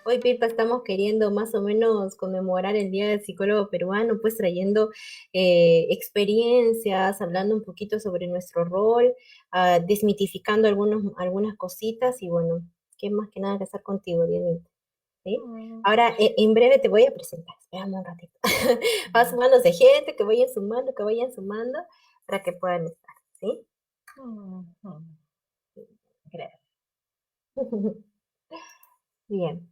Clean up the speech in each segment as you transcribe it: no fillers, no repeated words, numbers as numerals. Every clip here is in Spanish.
Hoy, Pipa, estamos queriendo más o menos conmemorar el Día del Psicólogo Peruano, pues trayendo experiencias, hablando un poquito sobre nuestro rol, desmitificando algunas cositas y bueno, qué más que nada que estar contigo, Dianita, ¿sí? Mm, Ahora, en breve te voy a presentar, espérame un ratito. Vas sumando de gente, que vayan sumando para que puedan estar, ¿sí? mm, mm. Gracias. Bien.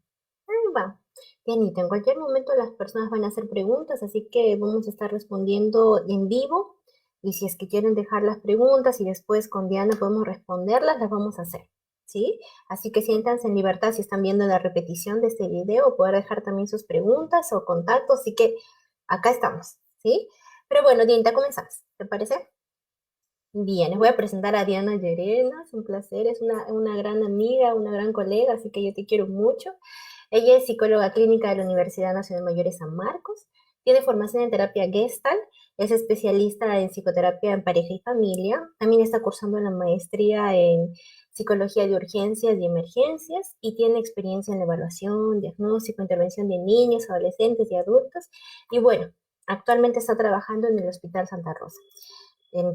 Ahí va. Bienito, en cualquier momento las personas van a hacer preguntas, así que vamos a estar respondiendo en vivo. Y si es que quieren dejar las preguntas y después con Diana podemos responderlas, las vamos a hacer. ¿Sí? Así que siéntanse en libertad si están viendo la repetición de este video, poder dejar también sus preguntas o contactos. Así que acá estamos. ¿Sí? Pero bueno, Dianita, comenzamos. ¿Te parece? Bien, les voy a presentar a Diana Llerena, es un placer, es una gran amiga, una gran colega, así que yo te quiero mucho. Ella es psicóloga clínica de la Universidad Nacional Mayor de San Marcos, tiene formación en terapia Gestalt, es especialista en psicoterapia en pareja y familia, también está cursando la maestría en psicología de urgencias y emergencias y tiene experiencia en la evaluación, diagnóstico, intervención de niños, adolescentes y adultos. Y bueno, actualmente está trabajando en el Hospital Santa Rosa.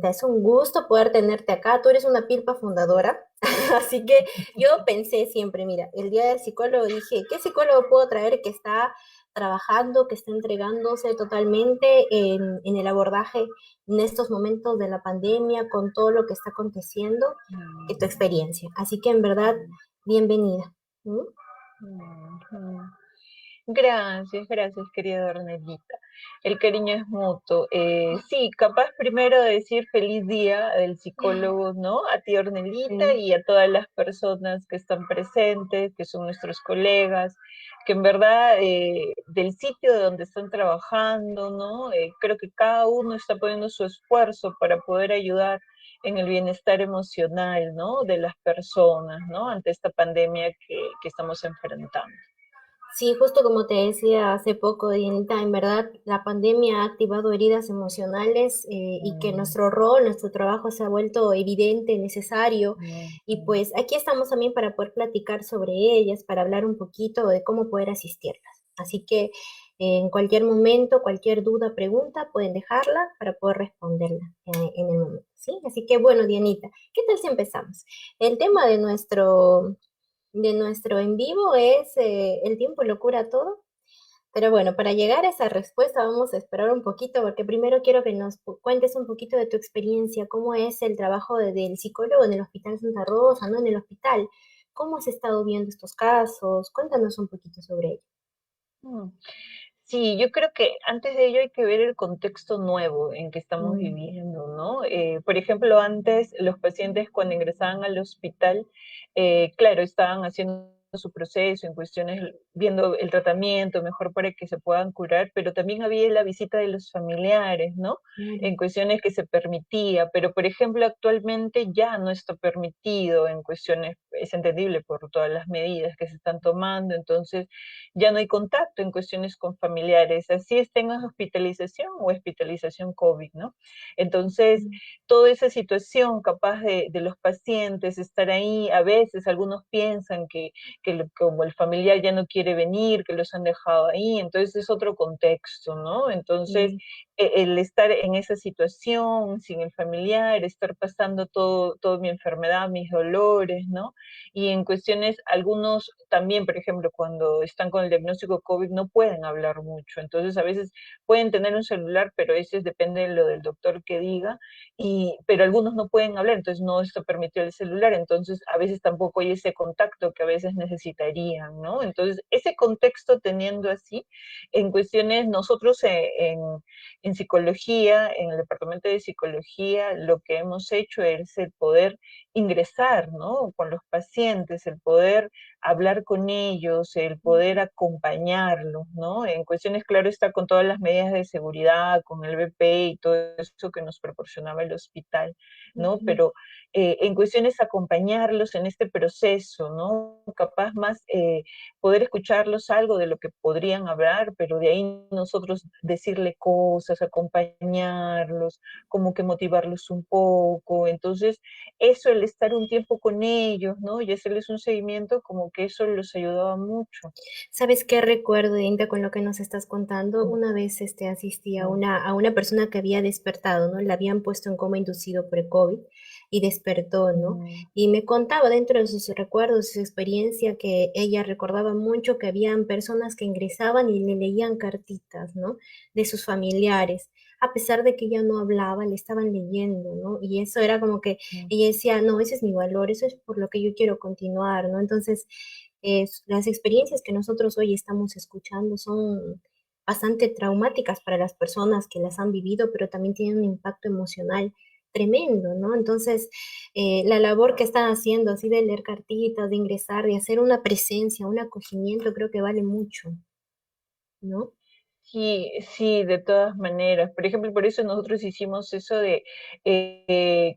Es un gusto poder tenerte acá. Tú eres una pilpa fundadora, así que yo pensé siempre, mira, el día del psicólogo dije, ¿qué psicólogo puedo traer que está trabajando, que está entregándose totalmente en el abordaje en estos momentos de la pandemia, con todo lo que está aconteciendo, tu Mm, experiencia? Así que en verdad, mm, bienvenida. ¿Mm? mm, mm. Gracias, gracias, querida Ornelita. El cariño es mutuo. Sí, capaz primero de decir feliz día del psicólogo, ¿no? A ti, Ornelita, Sí. y a todas las personas que están presentes, que son nuestros colegas, que en verdad del sitio de donde están trabajando, ¿no? Creo que cada uno está poniendo su esfuerzo para poder ayudar en el bienestar emocional, ¿no? De las personas, ¿no? Ante esta pandemia que estamos enfrentando. Sí, justo como te decía hace poco, Dianita, en verdad la pandemia ha activado heridas emocionales y que Mm, nuestro rol, nuestro trabajo se ha vuelto evidente, necesario. mm, Y mm. pues aquí estamos también para poder platicar sobre ellas, para hablar un poquito de cómo poder asistirlas. Así que en cualquier momento, cualquier duda, pregunta, pueden dejarla para poder responderla en el momento, ¿sí? Así que bueno, Dianita, ¿qué tal si empezamos? El tema de nuestro en vivo es el tiempo lo cura todo. Pero bueno, para llegar a esa respuesta vamos a esperar un poquito, porque primero quiero que nos cuentes un poquito de tu experiencia, cómo es el trabajo del psicólogo en el Hospital Santa Rosa, ¿no? En el hospital. ¿Cómo has estado viendo estos casos? Cuéntanos un poquito sobre ello. Mm. Sí, yo creo que antes de ello hay que ver el contexto nuevo en que estamos Mm, viviendo, ¿no? Por ejemplo, antes los pacientes cuando ingresaban al hospital, claro, estaban haciendo su proceso en cuestiones, viendo el tratamiento mejor para que se puedan curar, pero también había la visita de los familiares, ¿no? En claro. cuestiones que se permitía, pero por ejemplo actualmente ya no está permitido en cuestiones, es entendible por todas las medidas que se están tomando, entonces ya no hay contacto en cuestiones con familiares, así estén en hospitalización o hospitalización COVID, ¿no? Entonces, Mm, toda esa situación capaz de los pacientes estar ahí, a veces algunos piensan que como el familiar ya no quiere venir, que los han dejado ahí, entonces es otro contexto, ¿no? Entonces, sí. el estar en esa situación sin el familiar, estar pasando toda mi enfermedad, mis dolores, ¿no? Y en cuestiones, algunos también, por ejemplo, cuando están con el diagnóstico COVID no pueden hablar mucho, entonces a veces pueden tener un celular, pero ese depende de lo del doctor que diga, pero algunos no pueden hablar, entonces no está permitido el celular, entonces a veces tampoco hay ese contacto que a veces necesitarían, ¿no? Entonces, ese contexto teniendo así, en cuestiones, nosotros en psicología, en el departamento de psicología, lo que hemos hecho es el poder ingresar, ¿no? Con los pacientes, el poder hablar con ellos, el poder acompañarlos, ¿no? En cuestiones, claro, está con todas las medidas de seguridad, con el BP y todo eso que nos proporcionaba el hospital, ¿no? Ujú. Pero en cuestiones acompañarlos en este proceso, ¿no? Capaz más poder escucharlos algo de lo que podrían hablar, pero de ahí nosotros decirle cosas, acompañarlos, como que motivarlos un poco. Entonces, eso, el estar un tiempo con ellos, ¿no? Y hacerles un seguimiento, como que eso los ayudaba mucho. ¿Sabes qué recuerdo, Inda, con lo que nos estás contando? Una vez asistí a Mm, una persona que había despertado, ¿no? La habían puesto en coma inducido por el COVID y despertó, ¿no? mm, Y me contaba dentro de sus recuerdos, su experiencia, que ella recordaba mucho que habían personas que ingresaban y le leían cartitas, ¿no? De sus familiares. A pesar de que ella no hablaba, le estaban leyendo, ¿no? Y eso era como que mm, ella decía, no, ese es mi valor, eso es por lo que yo quiero continuar, ¿no? Entonces, las experiencias que nosotros hoy estamos escuchando son bastante traumáticas para las personas que las han vivido, pero también tienen un impacto emocional tremendo, ¿no? Entonces, la labor que están haciendo, así de leer cartitas, de ingresar, de hacer una presencia, un acogimiento, creo que vale mucho, ¿no? sí, sí, de todas maneras. Por ejemplo, por eso nosotros hicimos eso de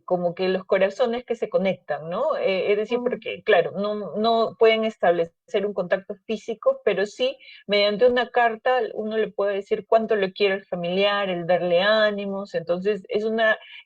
como que los corazones que se conectan, ¿no? Es decir, Oh, porque, claro, no pueden establecer un contacto físico, pero sí, mediante una carta, uno le puede decir cuánto lo quiere el familiar, el darle ánimos. Entonces, es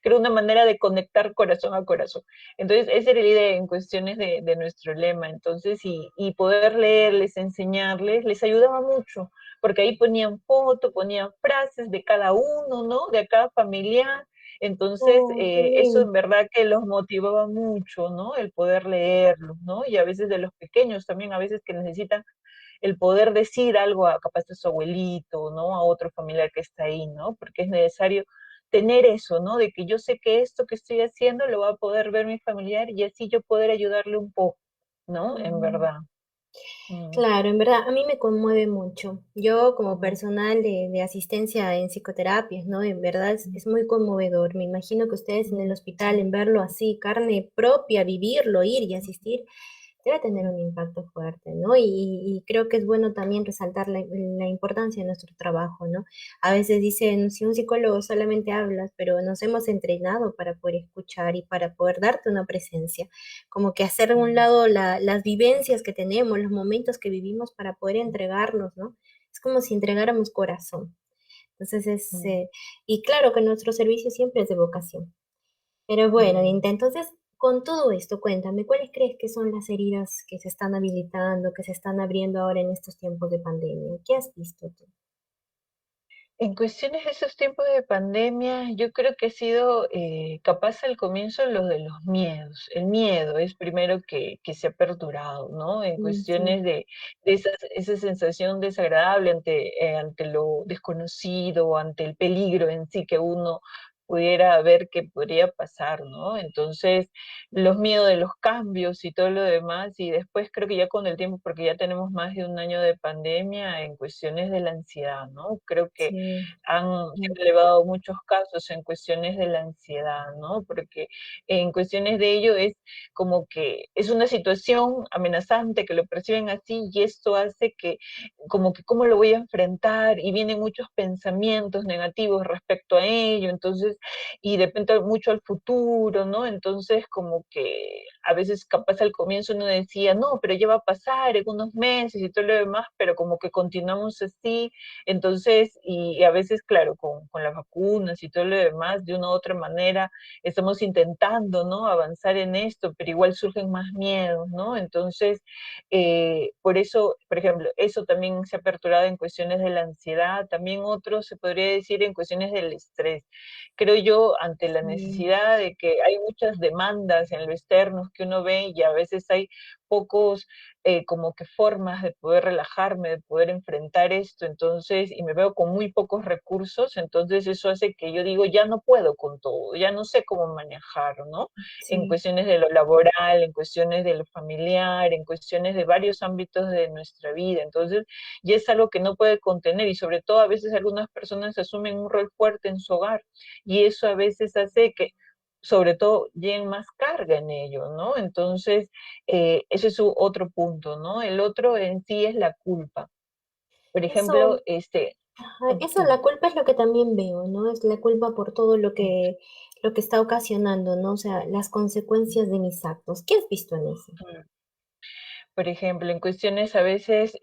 creo, una manera de conectar corazón a corazón. Entonces, esa era la idea en cuestiones de nuestro lema. Entonces, y poder leerles, enseñarles, les ayudaba mucho porque ahí ponían fotos, ponían frases de cada uno, ¿no? De cada familiar. Entonces, oh, qué eso lindo. en verdad que los motivaba mucho, ¿no? El poder leerlos, ¿no? Y a veces de los pequeños también, a veces que necesitan el poder decir algo a capaz de su abuelito, ¿no? A otro familiar que está ahí, ¿no? Porque es necesario tener eso, ¿no? De que yo sé que esto que estoy haciendo lo va a poder ver mi familiar y así yo poder ayudarle un poco, ¿no? En Ujú. verdad. Mm, Claro, en verdad, a mí me conmueve mucho. Yo como mm, personal de asistencia en psicoterapias, ¿no? En verdad es muy conmovedor. Me imagino que ustedes en el mm, hospital, en verlo así, carne propia, vivirlo, ir y asistir, debe tener mm, un impacto fuerte, ¿no? Y creo que es bueno también resaltar la importancia de nuestro trabajo, ¿no? A veces dicen, si un psicólogo solamente hablas, pero nos hemos entrenado para poder escuchar y para poder darte una presencia, como que hacer a un mm, lado las vivencias que tenemos, los momentos que vivimos para poder entregarnos, ¿no? Es como si entregáramos corazón. Entonces mm. y claro que nuestro servicio siempre es de vocación. Pero bueno, Mm. Dinta, entonces, con todo esto, cuéntame, ¿cuáles crees que son las heridas que se están habilitando, que se están abriendo ahora en estos tiempos de pandemia? ¿Qué has visto tú? En cuestiones de esos tiempos de pandemia, yo creo que ha sido capaz al comienzo lo de los miedos. El miedo es primero que se ha perdurado, ¿no? En Mm, sí, cuestiones de esa sensación desagradable ante lo desconocido, ante el peligro en sí que uno pudiera ver que podría pasar, ¿no? Entonces, los miedos de los cambios y todo lo demás, y después creo que ya con el tiempo, porque ya tenemos más de un año de pandemia, en cuestiones de la ansiedad, ¿no? Creo que sí, se han elevado muchos casos en cuestiones de la ansiedad, ¿no? Porque en cuestiones de ello es como que es una situación amenazante que lo perciben así y esto hace que como que cómo lo voy a enfrentar y vienen muchos pensamientos negativos respecto a ello, entonces, y depende mucho al futuro, ¿no? Entonces como que a veces capaz al comienzo uno decía, no, pero ya va a pasar en unos meses y todo lo demás, pero como que continuamos así entonces, y a veces, claro, con las vacunas y todo lo demás, de una u otra manera, estamos intentando, ¿no? Avanzar en esto, pero igual surgen más miedos, ¿no? Entonces, por eso, por ejemplo, eso también se ha aperturado en cuestiones de la ansiedad, también otro se podría decir en cuestiones del estrés. Creo yo, ante la sí, necesidad de que hay muchas demandas en lo externo que uno ve y a veces hay pocos como que formas de poder relajarme, de poder enfrentar esto, entonces, y me veo con muy pocos recursos, entonces eso hace que yo digo, ya no puedo con todo, ya no sé cómo manejar, ¿no? En sí. cuestiones de lo laboral, en cuestiones de lo familiar, en cuestiones de varios ámbitos de nuestra vida, entonces, ya es algo que no puede contener y sobre todo a veces algunas personas asumen un rol fuerte en su hogar y eso a veces hace que sobre todo lleven más carga en ello, ¿no? Entonces, ese es su otro punto, ¿no? El otro en sí es la culpa. Por ejemplo, Eso, ajá, eso, dime. la culpa es lo que también veo, ¿no? Es la culpa por todo lo que está ocasionando, ¿no? O sea, las consecuencias de mis actos. ¿Qué has visto en eso? Mm. Por ejemplo, en cuestiones a veces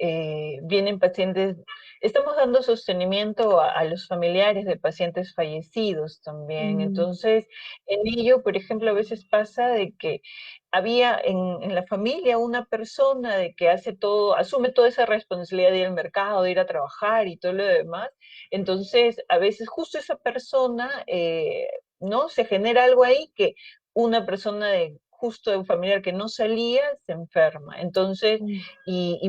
vienen pacientes, estamos dando sostenimiento a los familiares de pacientes fallecidos también. Mm, Entonces, en ello, por ejemplo, a veces pasa de que había en la familia una persona de que hace todo, asume toda esa responsabilidad de ir al mercado, de ir a trabajar y todo lo demás. Entonces, a veces justo esa persona, ¿no? Se genera algo ahí que una persona de justo de un familiar que no salía se enferma. Entonces, mm,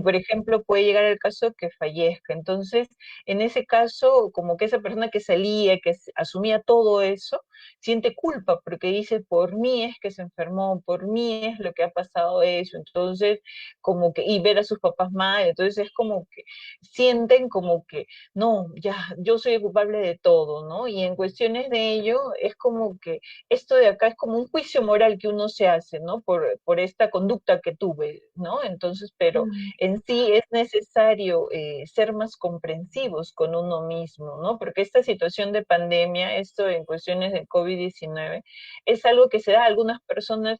por ejemplo, puede llegar el caso que fallezca. Entonces, en ese caso, como que esa persona que salía, que asumía todo eso, siente culpa porque dice, por mí es que se enfermó, por mí es lo que ha pasado eso. Entonces, como que, y ver a sus papás mal, entonces es como que sienten como que, no, ya, yo soy el culpable de todo, ¿no? Y en cuestiones de ello, es como que esto de acá es como un juicio moral que uno se hace, ¿no? Por esta conducta que tuve, ¿no? Entonces, pero mm, en sí es necesario ser más comprensivos con uno mismo, ¿no? Porque esta situación de pandemia, esto en cuestiones de COVID-19, es algo que se da a algunas personas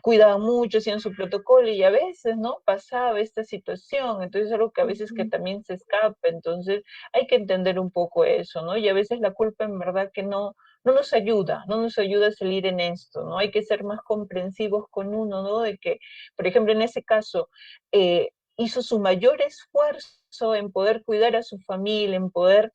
cuidaban mucho, hacían su protocolo y a veces, ¿no? Pasaba esta situación, entonces es algo que a veces que ujú, también se escapa, entonces hay que entender un poco eso, ¿no? Y a veces la culpa en verdad que no nos ayuda, no nos ayuda a salir en esto, ¿no? Hay que ser más comprensivos con uno, ¿no? De que, por ejemplo, en ese caso, hizo su mayor esfuerzo en poder cuidar a su familia, en poder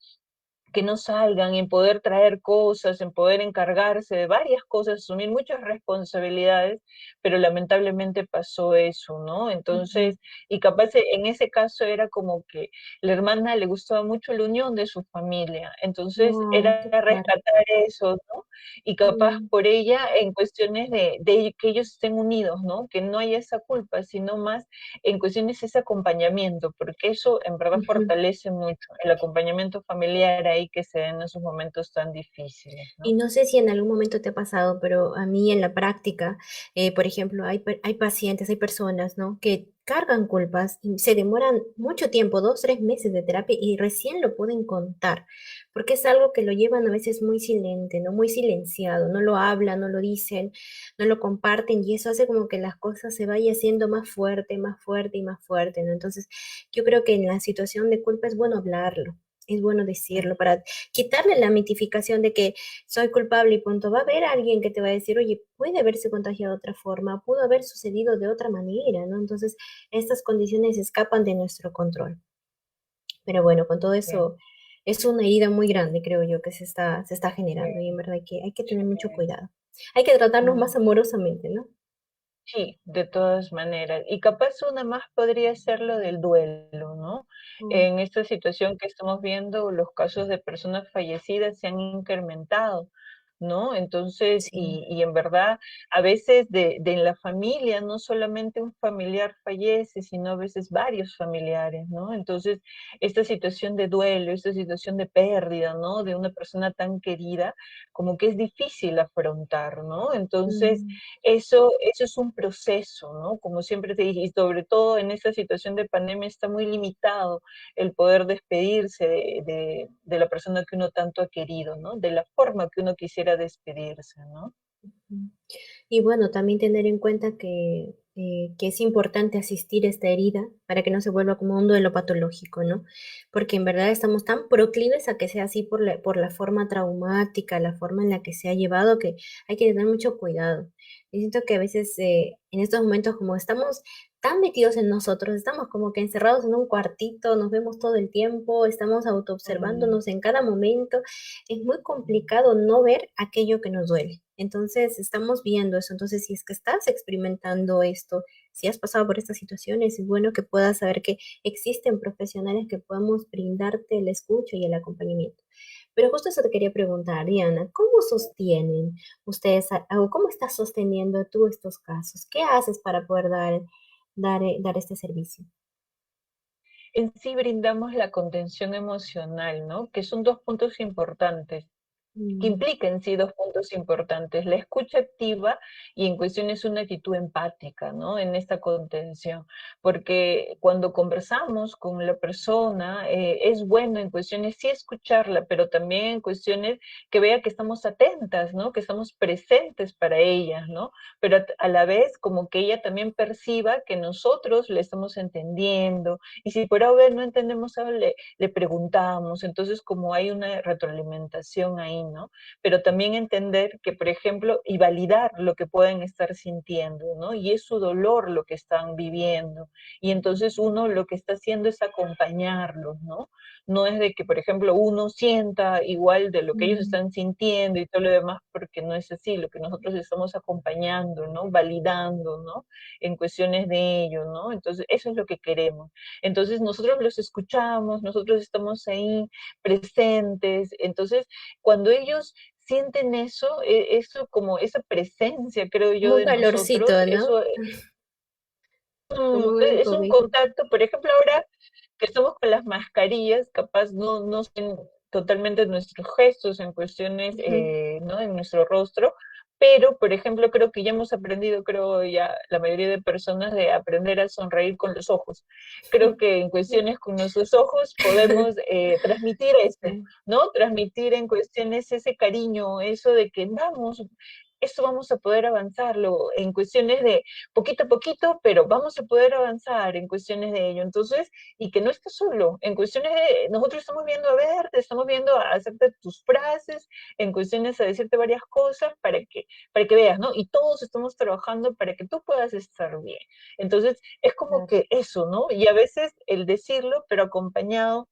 que no salgan, en poder traer cosas, en poder encargarse de varias cosas, asumir muchas responsabilidades, pero lamentablemente pasó eso, ¿no? ujú. Entonces, y capaz en ese caso era como que la hermana le gustaba mucho la unión de su familia, entonces No, qué era fuerte. rescatar eso, ¿no? Y capaz Mm, por ella en cuestiones de que ellos estén unidos, ¿no? Que no haya esa culpa, sino más en cuestiones ese acompañamiento, porque eso en verdad ujú. fortalece mucho, el acompañamiento familiar ahí que se da en esos momentos tan difíciles, Y ¿no? no sé si en algún momento te ha pasado, pero a mí en la práctica, por ejemplo, hay pacientes, hay personas, ¿no? Que cargan culpas y se demoran mucho tiempo, 2, 3 meses de terapia y recién lo pueden contar, porque es algo que lo llevan a veces muy silente, ¿no? Muy silenciado, no lo hablan, no lo dicen, no lo comparten y eso hace como que las cosas se vayan haciendo más fuerte y más fuerte, ¿no? Entonces, yo creo que en la situación de culpa es bueno hablarlo. Es bueno Mm, decirlo para quitarle la mitificación de que soy culpable y punto. Va a haber alguien que te va a decir, oye, puede haberse contagiado de otra forma, pudo haber sucedido de otra manera, ¿no? Entonces, estas condiciones escapan de nuestro control. Pero bueno, con todo sí, eso, es una herida muy grande, creo yo, que se está sí, generando y en verdad hay que tener mucho sí. cuidado. Hay que tratarnos Mm. más amorosamente, ¿no? Sí, de todas maneras. Y capaz una más podría ser lo del duelo, ¿no? Mm, En esta situación que estamos viendo, los casos de personas fallecidas se han incrementado, ¿no? Entonces, sí. y en verdad, a veces de en la familia, no solamente un familiar fallece, sino a veces varios familiares, ¿no? Entonces, esta situación de duelo, esta situación de pérdida, ¿no? De una persona tan querida, como que es difícil afrontar, ¿no? Entonces, Mm, eso es un proceso, ¿no? Como siempre te dije, y sobre todo en esta situación de pandemia está muy limitado el poder despedirse de la persona que uno tanto ha querido, ¿no? De la forma que uno quisiera despedirse, ¿no? mm. Y bueno, también tener en cuenta que es importante asistir a esta herida para que no se vuelva como un duelo patológico, ¿no? Porque en verdad estamos tan proclives a que sea así por la forma traumática, la forma en la que se ha llevado, que hay que tener mucho cuidado. Y siento que a veces en estos momentos como estamos tan metidos en nosotros, estamos como que encerrados en un cuartito, nos vemos todo el tiempo, estamos Mm, autoobservándonos en cada momento, es muy complicado no ver aquello que nos duele. Entonces, estamos viendo eso. Entonces, si es que estás experimentando esto, si has pasado por estas situaciones, es bueno que puedas saber que existen profesionales que podemos brindarte el escucha y el acompañamiento. Pero justo eso te quería preguntar, Diana, ¿cómo sostienen ustedes o cómo estás sosteniendo tú estos casos? ¿Qué haces para poder dar este servicio? En sí brindamos la contención emocional, ¿no? Que son dos puntos importantes. que Mm, implica en sí dos puntos importantes, la escucha activa y en cuestiones una actitud empática, ¿no? En esta contención, porque cuando conversamos con la persona, es bueno en cuestiones sí escucharla, pero también en cuestiones que vea que estamos atentas, ¿no? Que estamos presentes para ella, ¿no? Pero a la vez como que ella también perciba que nosotros le estamos entendiendo y si por ahora no entendemos algo, le preguntamos, entonces como hay una retroalimentación ahí, ¿no? Pero también entender que, por ejemplo, y validar lo que pueden estar sintiendo, ¿no? Y es su dolor lo que están viviendo. Y entonces uno lo que está haciendo es acompañarlos, ¿no? No es de que, por ejemplo, uno sienta igual de lo que ellos mm, están sintiendo y todo lo demás, porque no es así. Lo que nosotros estamos acompañando, ¿no? Validando, ¿no? En cuestiones de ellos, ¿no? Entonces, eso es lo que queremos. Entonces, nosotros los escuchamos, nosotros estamos ahí presentes. Entonces, cuando ellos sienten eso, eso como esa presencia, creo yo, como un de nosotros, calorcito, ¿no? eso Como una es un cobija. contacto, por ejemplo, ahora que estamos con las mascarillas, capaz no ven totalmente nuestros gestos en cuestiones, Ujú. ¿no? En nuestro rostro, pero, por ejemplo, creo que ya hemos aprendido, creo ya la mayoría de personas, de aprender a sonreír con los ojos. Creo que en cuestiones con nuestros ojos podemos transmitir eso, Sí, ¿no? Transmitir en cuestiones ese cariño, eso de que vamos, esto vamos a poder avanzarlo en cuestiones de poquito a poquito, pero vamos a poder avanzar en cuestiones de ello. Entonces, y que no estés solo, en cuestiones de, nosotros estamos viendo a verte, estamos viendo a hacerte tus frases, en cuestiones a decirte varias cosas para que veas, ¿no? Y todos estamos trabajando para que tú puedas estar bien. Entonces, es como claro, que eso, ¿no? Y a veces el decirlo, pero acompañado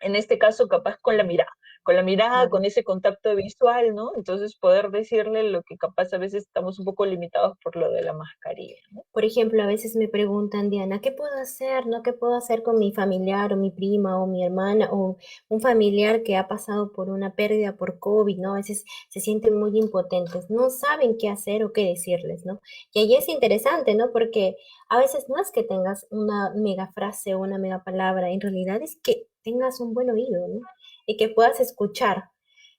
en este caso capaz con la mirada, claro. con ese contacto visual, ¿no? Entonces poder decirle lo que capaz a veces estamos un poco limitados por lo de la mascarilla, ¿no? Por ejemplo, a veces me preguntan, Diana, ¿qué puedo hacer? ¿No? ¿Qué puedo hacer con mi familiar o mi prima o mi hermana o un familiar que ha pasado por una pérdida por COVID, ¿no? A veces se sienten muy impotentes, no saben qué hacer o qué decirles, ¿no? Y ahí es interesante, ¿no? Porque a veces no es que tengas una mega frase o una mega palabra, en realidad es que tengas un buen oído, ¿no? Y que puedas escuchar.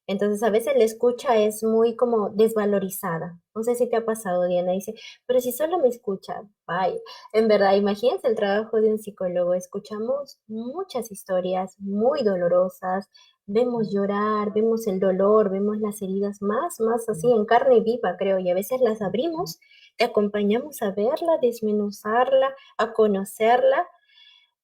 Entonces, a veces la escucha es muy como desvalorizada. No sé si te ha pasado, Diana. Dice, pero si solo me escucha, vaya. En verdad, imagínense el trabajo de un psicólogo. Escuchamos muchas historias muy dolorosas, vemos llorar, vemos el dolor, vemos las heridas más así en carne viva, creo, y a veces las abrimos, te acompañamos a verla, desmenuzarla, a conocerla.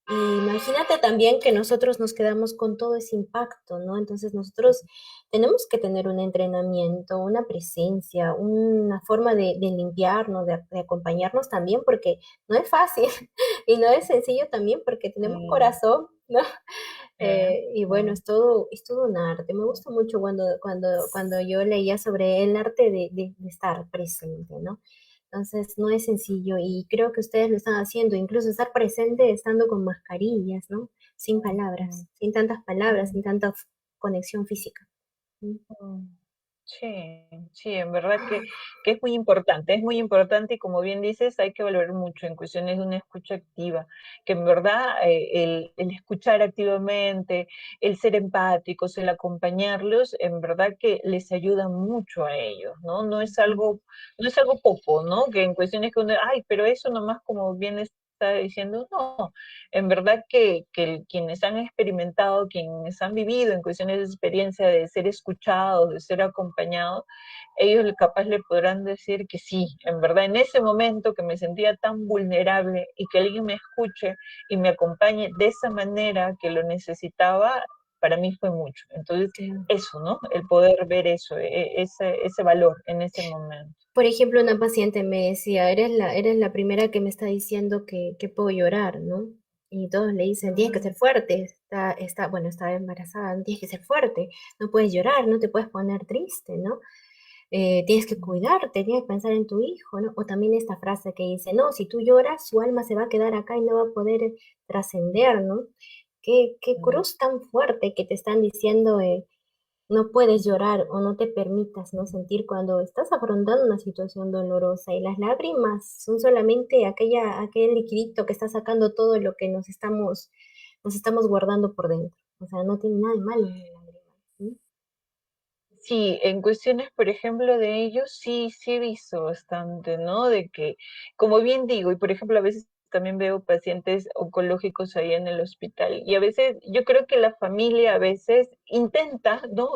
Y imagínate también que nosotros nos quedamos con todo ese impacto, ¿no? Entonces nosotros tenemos que tener un entrenamiento, una presencia, una forma de limpiarnos, de acompañarnos también, porque no es fácil y no es sencillo también porque tenemos Mm, corazón, ¿no? eh, Y bueno, mm, es todo un arte. Me gusta mucho cuando yo leía sobre el arte de estar presente, ¿no? Entonces, no es sencillo y creo que ustedes lo están haciendo, incluso estar presente estando con mascarillas, ¿no? Sin mm, palabras, sin tantas palabras, mm. sin tanta conexión física. ¿Mm? Mm, sí, sí, en verdad que es muy importante y como bien dices, hay que valorar mucho en cuestiones de una escucha activa, que en verdad el escuchar activamente, el ser empáticos, el acompañarlos, en verdad que les ayuda mucho a ellos, ¿no? No es algo poco, ¿no? Que en cuestiones que uno, ay, pero eso nomás como bien está diciendo, no, en verdad que quienes han experimentado, quienes han vivido en cuestiones de experiencia de ser escuchados, de ser acompañados, ellos capaz le podrán decir que sí, en verdad, en ese momento que me sentía tan vulnerable y que alguien me escuche y me acompañe de esa manera que lo necesitaba, para mí fue mucho. Entonces, Claro. eso, ¿no? El poder ver eso, ese valor en ese momento. Por ejemplo, una paciente me decía, eres la primera que me está diciendo que puedo llorar, ¿no? Y todos le dicen, tienes que ser fuerte, bueno, está embarazada, tienes que ser fuerte, no puedes llorar, no te puedes poner triste, ¿no? Tienes que cuidarte, tienes que pensar en tu hijo, ¿no? O también esta frase que dice, no, si tú lloras, su alma se va a quedar acá y no va a poder trascender, ¿no? Qué cruz tan fuerte que te están diciendo, no puedes llorar o no te permitas, ¿no? Sentir cuando estás afrontando una situación dolorosa y las lágrimas son solamente aquel liquidito que está sacando todo lo que nos estamos guardando por dentro. O sea, no tiene nada de malo una lágrima, ¿sí? Sí, en cuestiones, por ejemplo, de ellos, sí, sí he visto bastante, ¿no? De que, como bien digo, y por ejemplo, a veces también veo pacientes oncológicos ahí en el hospital, y a veces yo creo que la familia a veces intenta, ¿no?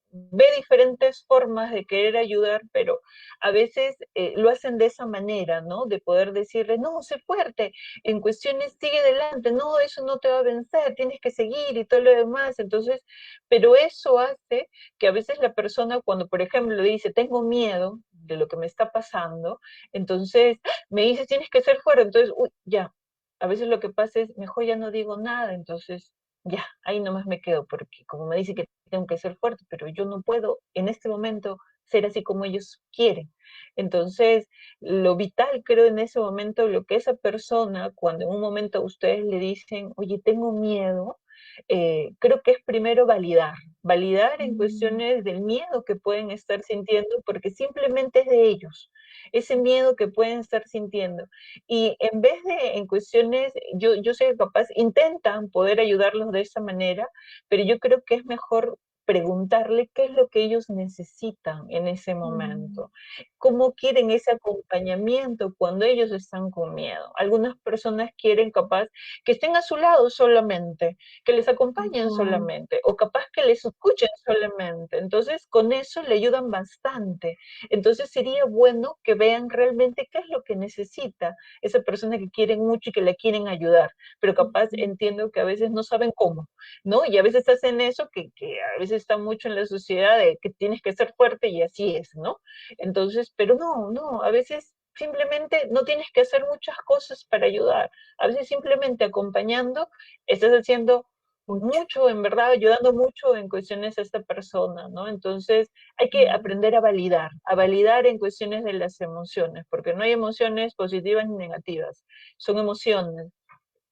Ve diferentes formas de querer ayudar, pero a veces lo hacen de esa manera, ¿no? De poder decirle, no, sé fuerte, en cuestiones sigue adelante, no, eso no te va a vencer, tienes que seguir y todo lo demás. Entonces, pero eso hace que a veces la persona cuando, por ejemplo, dice, tengo miedo de lo que me está pasando, entonces me dice, tienes que ser fuerte, entonces, uy, ya, a veces lo que pasa es, mejor ya no digo nada, entonces, ya, ahí nomás me quedo, porque como me dice que tengo que ser fuerte, pero yo no puedo en este momento ser así como ellos quieren. Entonces, lo vital creo en ese momento, lo que esa persona, cuando en un momento ustedes le dicen, oye, tengo miedo, creo que es primero validar en Mm, cuestiones del miedo que pueden estar sintiendo, porque simplemente es de ellos, ese miedo que pueden estar sintiendo. Y en vez de en cuestiones, yo sé que capaz intentan poder ayudarlos de esa manera, pero yo creo que es mejor preguntarle qué es lo que ellos necesitan en ese mm, momento, cómo quieren ese acompañamiento cuando ellos están con miedo. Algunas personas quieren capaz que estén a su lado solamente, que les acompañen ya, solamente, o capaz que les escuchen solamente. Entonces, con eso le ayudan bastante. Entonces, sería bueno que vean realmente qué es lo que necesita esa persona que quieren mucho y que le quieren ayudar, pero capaz ujú, entiendo que a veces no saben cómo, ¿no? Y a veces hacen eso que a veces está mucho en la sociedad de que tienes que ser fuerte y así es, ¿no? Entonces, pero no, no, a veces simplemente no tienes que hacer muchas cosas para ayudar. A veces simplemente acompañando estás haciendo mucho. mucho, en verdad, ayudando mucho en cuestiones a esta persona, ¿no? Entonces, hay que Mm, aprender a validar en cuestiones de las emociones, porque no hay emociones positivas ni negativas, son emociones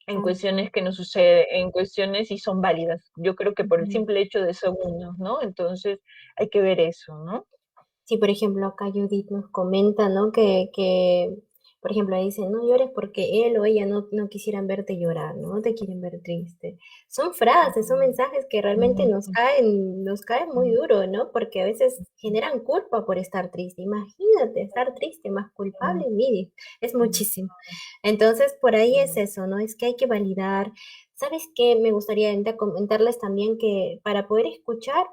en tal cual. cuestiones que nos sucede, en cuestiones y son válidas. Yo creo que por el Ujú. simple hecho de ser uno, ¿no? Entonces, hay que ver eso, ¿no? Sí, por ejemplo, acá Judith nos comenta, ¿no? Por ejemplo, dice, no llores porque él o ella no quisieran verte llorar, ¿no? No te quieren ver triste. Son frases, son Mm, mensajes que realmente mm, nos caen muy mm, duro, ¿no? Porque a veces generan culpa por estar triste. Imagínate estar triste, más mm, culpable, mire, es mm, muchísimo. Entonces, por ahí es mm, eso, ¿no? Es que hay que validar. ¿Sabes qué? Me gustaría ahorita comentarles también que para poder escuchar,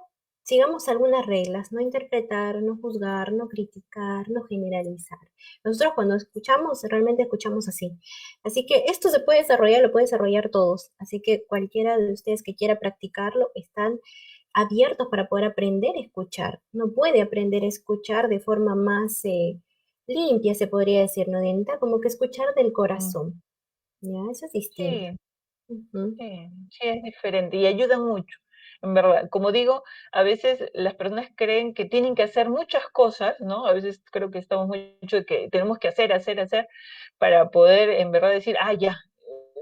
sigamos algunas reglas, no interpretar, no juzgar, no criticar, no generalizar. Nosotros cuando escuchamos, realmente escuchamos así. Así que esto se puede desarrollar, lo puede desarrollar todos. Así que cualquiera de ustedes que quiera practicarlo, están abiertos para poder aprender a escuchar. No puede aprender a escuchar de forma más limpia, se podría decir, ¿no, Dianita? Como que escuchar del mm. corazón. ¿Ya? Eso es distinto. Sí, Ujú. sí, sí es diferente y ayuda mucho, en verdad. Como digo, a veces las personas creen que tienen que hacer muchas cosas, ¿no? A veces creo que estamos mucho de que tenemos que hacer para poder en verdad decir, ah, ya,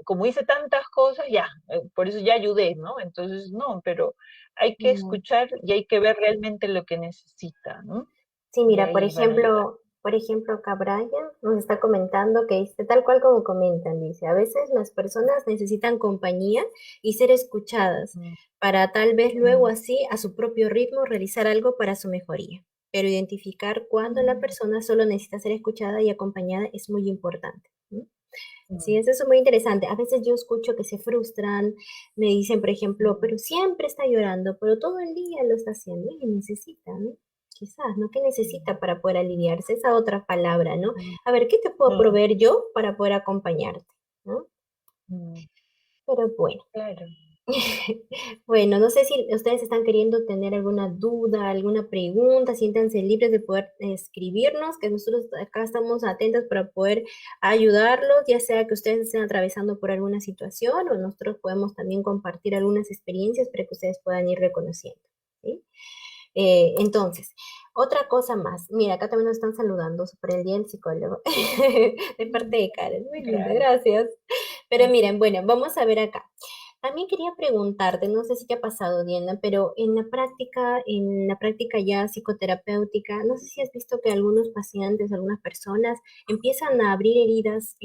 como hice tantas cosas, ya, por eso ya ayudé, ¿no? Entonces, no, pero hay que No. escuchar y hay que ver realmente lo que necesita, ¿no? Sí, Y mira, ahí van a ayudar. por ejemplo, acá Brian nos está comentando que dice, tal cual como comentan, dice, a veces las personas necesitan compañía y ser escuchadas Mm, para tal vez luego mm, así, a su propio ritmo, realizar algo para su mejoría. Pero identificar cuándo la mm, persona solo necesita ser escuchada y acompañada es muy importante. ¿No? Sí, mm, eso es muy interesante. A veces yo escucho que se frustran, me dicen, por ejemplo, mm, pero siempre está llorando, pero todo el día lo está haciendo y necesita, ¿no? Quizás, ¿no? ¿Qué necesita mm, para poder aliviarse? Esa otra palabra, ¿no? mm, A ver, ¿qué te puedo mm, proveer yo para poder acompañarte? ¿No? mm, Pero bueno. claro. Bueno, no sé si ustedes están queriendo tener alguna duda, alguna pregunta, siéntanse libres de poder escribirnos, que nosotros acá estamos atentos para poder ayudarlos, ya sea que ustedes estén atravesando por alguna situación o nosotros podemos también compartir algunas experiencias para que ustedes puedan ir reconociendo, ¿sí? Entonces, otra cosa más. Mira, acá también nos están saludando por el Día del Psicólogo, de parte Mm, de Karen. Muy linda, gracias. gracias. Pero miren, bueno, vamos a ver acá. También quería preguntarte, no sé si te ha pasado, Diana, pero en la práctica ya psicoterapéutica, no sé si has visto que algunos pacientes, algunas personas empiezan a abrir heridas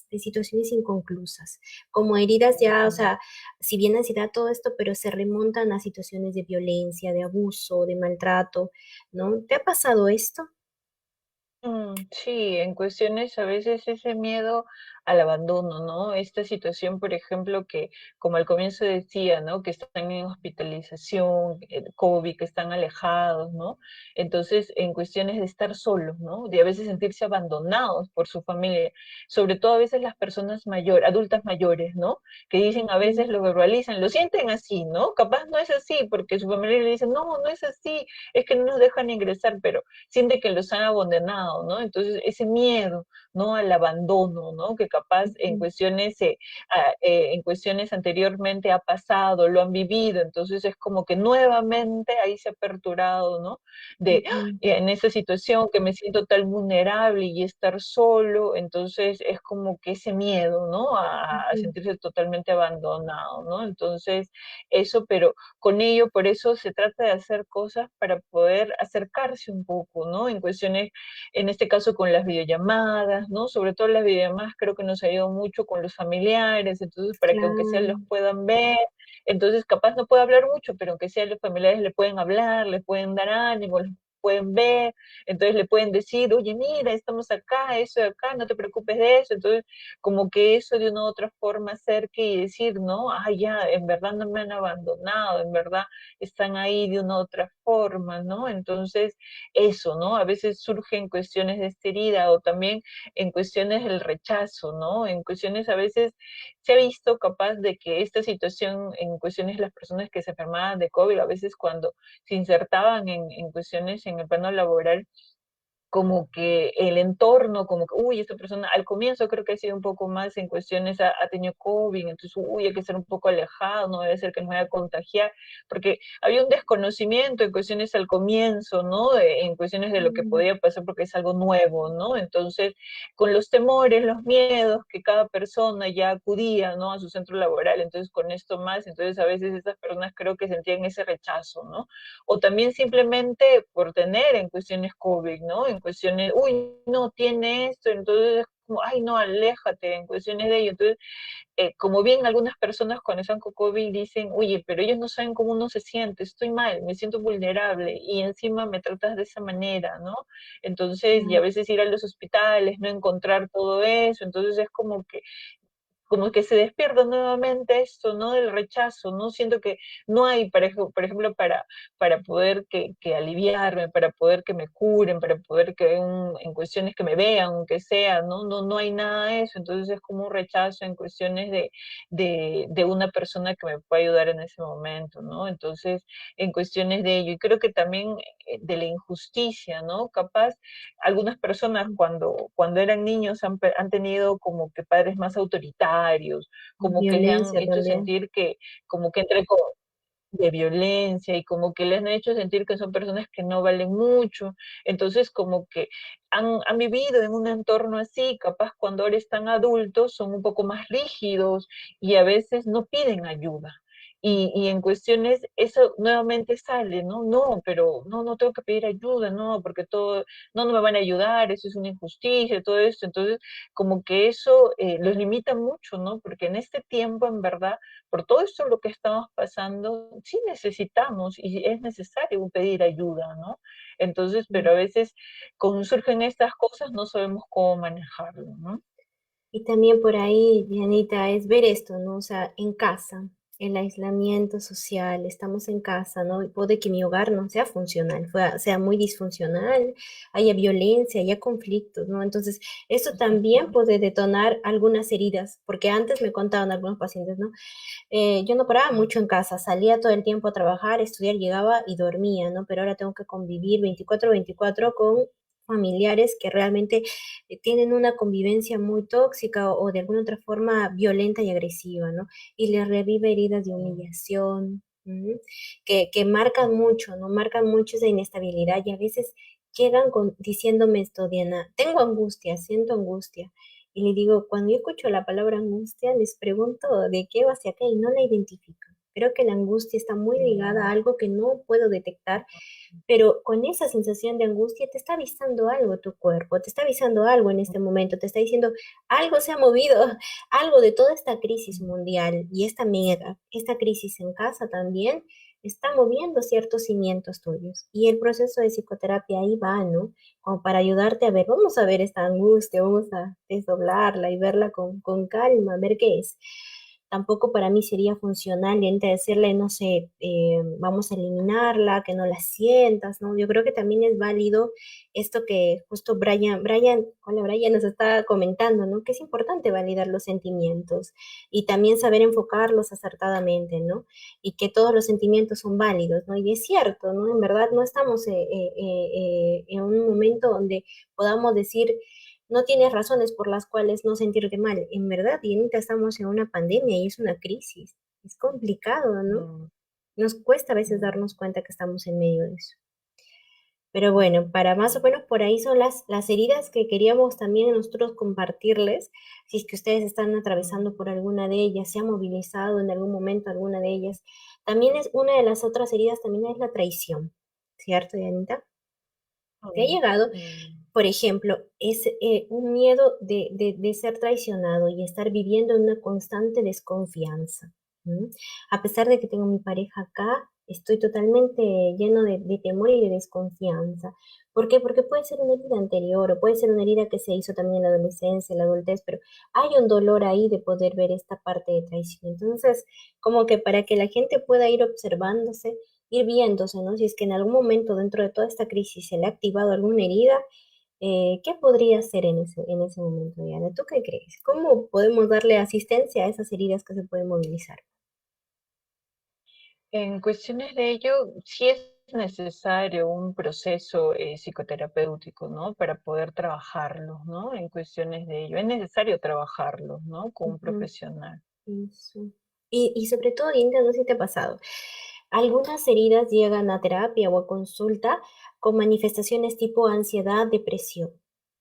de situaciones inconclusas, como heridas ya, o sea, si bien ansiedad, todo esto, pero se remontan a situaciones de violencia, de abuso, de maltrato, ¿no? ¿Te ha pasado esto? Sí, en cuestiones a veces ese miedo al abandono, ¿no? Esta situación, por ejemplo, que como al comienzo decía, ¿no? Que están en hospitalización, COVID, que están alejados, ¿no? Entonces, en cuestiones de estar solos, ¿no? De a veces sentirse abandonados por su familia, sobre todo a veces las personas mayores, adultas mayores, ¿no? Que dicen a Ujú, veces, lo verbalizan, lo sienten así, ¿no? Capaz no es así, porque su familia le dice, no, no es así, es que no nos dejan ingresar, pero siente que los han abandonado, ¿no? Entonces, ese miedo, ¿no? Al abandono, ¿no? Que capaz ujú, en cuestiones anteriormente ha pasado, lo han vivido, entonces es como que nuevamente ahí se ha aperturado, ¿no? De, ujú, en esa situación que me siento tan vulnerable y estar solo, entonces es como que ese miedo, ¿no? A ujú, sentirse totalmente abandonado, ¿no? Entonces, eso, pero con ello, por eso se trata de hacer cosas para poder acercarse un poco, ¿no? En cuestiones, en este caso con las videollamadas, ¿no? Sobre todo las videollamadas creo que nos ayudado mucho con los familiares, entonces para que aunque sea claro. los puedan ver, entonces capaz no puede hablar mucho, pero aunque sea los familiares le pueden hablar, le pueden dar ánimo, los pueden ver, entonces le pueden decir, oye, mira, estamos acá, eso de acá, no te preocupes de eso, entonces como que eso de una u otra forma acerque y decir, ¿no? Ah, ya, en verdad no me han abandonado, en verdad están ahí de una u otra forma, ¿no? Entonces, eso, ¿no? A veces surgen cuestiones de esta herida o también en cuestiones del rechazo, ¿no? En cuestiones a veces se ha visto capaz de que esta situación, en cuestiones de las personas que se enfermaban de COVID, a veces cuando se insertaban en cuestiones en el plano laboral, como que el entorno, como que, uy, esta persona al comienzo creo que ha sido un poco más en cuestiones, ha tenido COVID, entonces, uy, hay que estar un poco alejado, no debe ser que nos vaya a contagiar, porque había un desconocimiento en cuestiones al comienzo, ¿no? En cuestiones de lo que Mm, podía pasar porque es algo nuevo, ¿no? Entonces, con los temores, los miedos que cada persona ya acudía, ¿no? A su centro laboral, entonces con esto más, entonces a veces estas personas creo que sentían ese rechazo, ¿no? O también simplemente por tener en cuestiones COVID, ¿no? En cuestiones, uy, no tiene esto, entonces es como, ay, no, aléjate en cuestiones de ello. Entonces, como bien algunas personas cuando están con COVID dicen, oye, pero ellos no saben cómo uno se siente, estoy mal, me siento vulnerable y encima me tratas de esa manera, ¿no? Entonces, y a claro. veces ir a los hospitales, no encontrar todo eso, entonces es como que se despierta nuevamente esto, ¿no? Del rechazo, ¿no? Siento que no hay, por ejemplo, para poder que aliviarme, para poder que me curen, para poder que en cuestiones que me vean, aunque sea, ¿no? No hay nada de eso, entonces es como un rechazo en cuestiones de una persona que me pueda ayudar en ese momento, ¿no? Entonces, en cuestiones de ello, y creo que también de la injusticia, ¿no? Capaz algunas personas cuando eran niños han tenido como que padres más autoritarios, como que le han Violencia hecho también. sentir que, como que de violencia y como que les han hecho sentir que son personas que no valen mucho. Entonces, como que han vivido en un entorno así, capaz cuando ahora están adultos son un poco más rígidos y a veces no piden ayuda. Y en cuestiones, eso nuevamente sale, ¿no? No, pero no tengo que pedir ayuda, no, porque todo, no me van a ayudar, eso es una injusticia, todo esto. Entonces, como que eso los limita mucho, ¿no? Porque en este tiempo, en verdad, por todo esto lo que estamos pasando, sí necesitamos y es necesario pedir ayuda, ¿no? Entonces, pero a veces cuando surgen estas cosas no sabemos cómo manejarlo, ¿no? Y también por ahí, Dianita, es ver esto, ¿no? O sea, en casa, el aislamiento social, estamos en casa, ¿no? Y puede que mi hogar no sea funcional, sea muy disfuncional, haya violencia, haya conflictos, ¿no? Entonces, eso también Ujú, puede detonar algunas heridas, porque antes me contaban algunos pacientes, ¿no? Yo no paraba mucho en casa, salía todo el tiempo a trabajar, estudiar, llegaba y dormía, ¿no? Pero ahora tengo que convivir 24/24 con familiares que realmente tienen una convivencia muy tóxica o de alguna otra forma violenta y agresiva, ¿no? Y les revive heridas de humillación, ¿m? Que marcan mucho, ¿no? Marcan mucho esa inestabilidad y a veces llegan diciéndome esto, Diana, tengo angustia, siento angustia. Y le digo, cuando yo escucho la palabra angustia, les pregunto de qué va hacia qué y no la identifico. Creo que la angustia está muy ligada a mm, algo que no puedo detectar, pero con esa sensación de angustia te está avisando algo tu cuerpo, te está avisando algo en este momento, te está diciendo algo se ha movido, algo de toda esta crisis mundial y esta crisis en casa también está moviendo ciertos cimientos tuyos. Y el proceso de psicoterapia ahí va, ¿no? Como para ayudarte a ver, vamos a ver esta angustia, vamos a desdoblarla y verla con calma, ver qué es. Tampoco para mí sería funcional y decirle, no sé, vamos a eliminarla, que no la sientas, ¿no? Yo creo que también es válido esto que justo hola Brian nos está comentando, ¿no? Que es importante validar los sentimientos y también saber enfocarlos acertadamente, ¿no? Y que todos los sentimientos son válidos, ¿no? Y es cierto, ¿no? En verdad no estamos en un momento donde podamos decir no tienes razones por las cuales no sentirte mal. En verdad, y ahorita estamos en una pandemia y es una crisis. Es complicado, ¿no? mm, Nos cuesta a veces mm, darnos cuenta que estamos en medio de eso. Pero bueno, mm, para más o menos por ahí son las heridas que queríamos también nosotros compartirles. Si es que ustedes están mm, atravesando por alguna de ellas, se ha movilizado en algún momento alguna de ellas. También es una de las otras heridas, también es la traición. ¿Cierto, Yanita? ¿Te ha mm, llegado, mm, por ejemplo, es un miedo de ser traicionado y estar viviendo en una constante desconfianza? ¿M? A pesar de que tengo mi pareja acá, estoy totalmente lleno de temor y de desconfianza. ¿Por qué? Porque puede ser una herida anterior o puede ser una herida que se hizo también en la adolescencia, en la adultez, pero hay un dolor ahí de poder ver esta parte de traición. Entonces, como que para que la gente pueda ir observándose, ir viéndose, ¿no? Si es que en algún momento dentro de toda esta crisis se le ha activado alguna herida, ¿qué podría ser en ese momento, Diana? ¿Tú qué crees? ¿Cómo podemos darle asistencia a esas heridas que se pueden movilizar? En cuestiones de ello, sí es necesario un proceso psicoterapéutico, ¿no? Para poder trabajarlos, ¿no? En cuestiones de ello. Es necesario trabajarlos, ¿no? Con un Ujú, profesional. eso. Y sobre todo, Diana, no sé si te ha pasado. Algunas heridas llegan a terapia o a consulta con manifestaciones tipo ansiedad, depresión.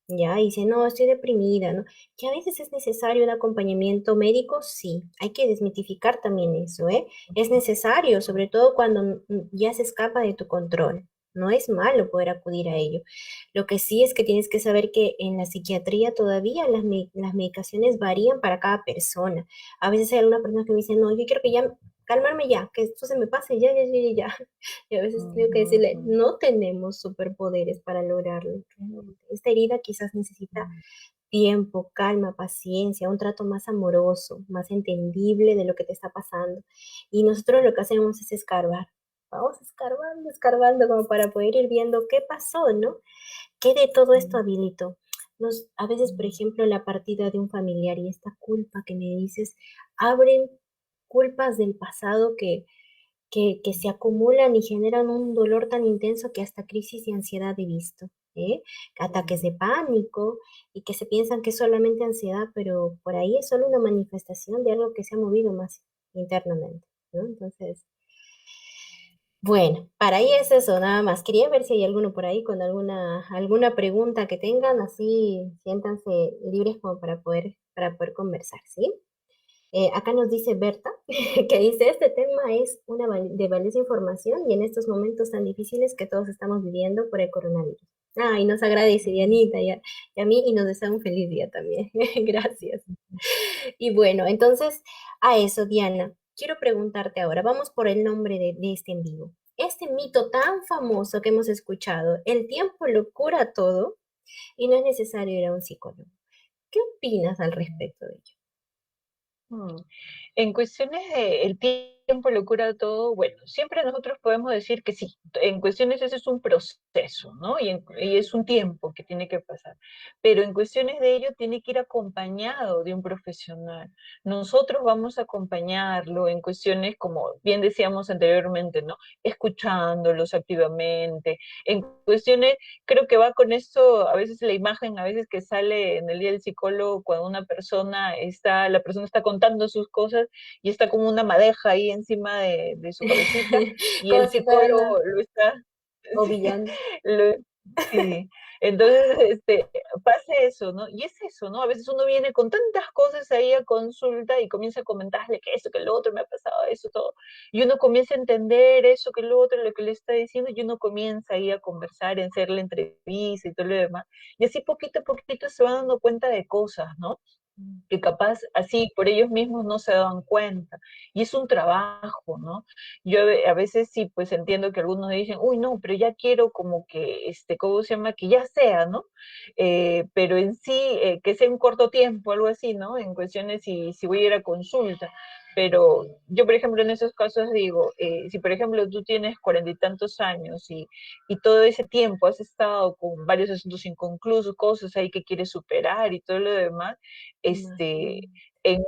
Ya, y dice, no, estoy deprimida, ¿no? Que a veces es necesario un acompañamiento médico, sí, hay que desmitificar también eso, ¿eh? Es necesario, sobre todo cuando ya se escapa de tu control. No es malo poder acudir a ello. Lo que sí es que tienes que saber que en la psiquiatría todavía las medicaciones varían para cada persona. A veces hay algunas personas que me dicen, no, yo quiero que ya, calmarme ya, que esto se me pase, ya, ya, ya, ya. Y a veces tengo que Ujú, decirle, ujú, no tenemos superpoderes para lograrlo. Realmente. Esta herida quizás necesita tiempo, calma, paciencia, un trato más amoroso, más entendible de lo que te está pasando. Y nosotros lo que hacemos es escarbar. Vamos escarbando, escarbando, como para poder ir viendo qué pasó, ¿no? ¿Qué de todo esto ujú, habilitó? A veces, por ejemplo, la partida de un familiar y esta culpa que me dices, abren culpas del pasado que se acumulan y generan un dolor tan intenso que hasta crisis de ansiedad he visto, ¿eh? Ataques de pánico y que se piensan que es solamente ansiedad, pero por ahí es solo una manifestación de algo que se ha movido más internamente, ¿no? Entonces, bueno, para ahí es eso, nada más. Quería ver si hay alguno por ahí con alguna pregunta que tengan, así siéntanse libres como para poder conversar, ¿sí? Acá nos dice Berta, que dice, este tema es de valiosa información y en estos momentos tan difíciles que todos estamos viviendo por el coronavirus. Ah, y nos agradece Dianita y a mí y nos desea un feliz día también. Gracias. Y bueno, entonces a eso, Diana, quiero preguntarte ahora, vamos por el nombre de este en vivo. Este mito tan famoso que hemos escuchado, el tiempo lo cura todo y no es necesario ir a un psicólogo. ¿Qué opinas al ujú. respecto de ello? Mm. En cuestiones de el tiempo lo cura todo, bueno, siempre nosotros podemos decir que sí, en cuestiones ese es un proceso, ¿no? Y es un tiempo que tiene que pasar, pero en cuestiones de ello tiene que ir acompañado de un profesional. Nosotros vamos a acompañarlo en cuestiones, como bien decíamos anteriormente, ¿no? Escuchándolos activamente, en cuestiones creo que va con esto, a veces la imagen, a veces que sale en el día del psicólogo, cuando la persona está contando sus cosas y está como una madeja ahí encima de su cabecita y Como el si fuera psicólogo una lo está, o sí, villano. lo- sí. Entonces, pasa eso, ¿no? Y es eso, ¿no? A veces uno viene con tantas cosas ahí a consulta y comienza a comentarle que esto, que lo otro, me ha pasado eso, todo. Y uno comienza a entender eso, que lo otro, lo que le está diciendo, y uno comienza ahí a conversar, a hacer la entrevista y todo lo demás. Y así poquito a poquito se van dando cuenta de cosas, ¿no? Que capaz así por ellos mismos no se daban cuenta. Y es un trabajo, ¿no? Yo a veces sí, pues entiendo que algunos dicen, uy, no, pero ya quiero como que, ¿cómo se llama? Que ya sea, ¿no? Pero en sí, que sea un corto tiempo, algo así, ¿no? En cuestiones si voy a ir a consulta. Pero yo, por ejemplo, en esos casos digo, si por ejemplo tú tienes 40 y tantos años y todo ese tiempo has estado con varios asuntos inconclusos, cosas ahí que quieres superar y todo lo demás, este, Imagínate. en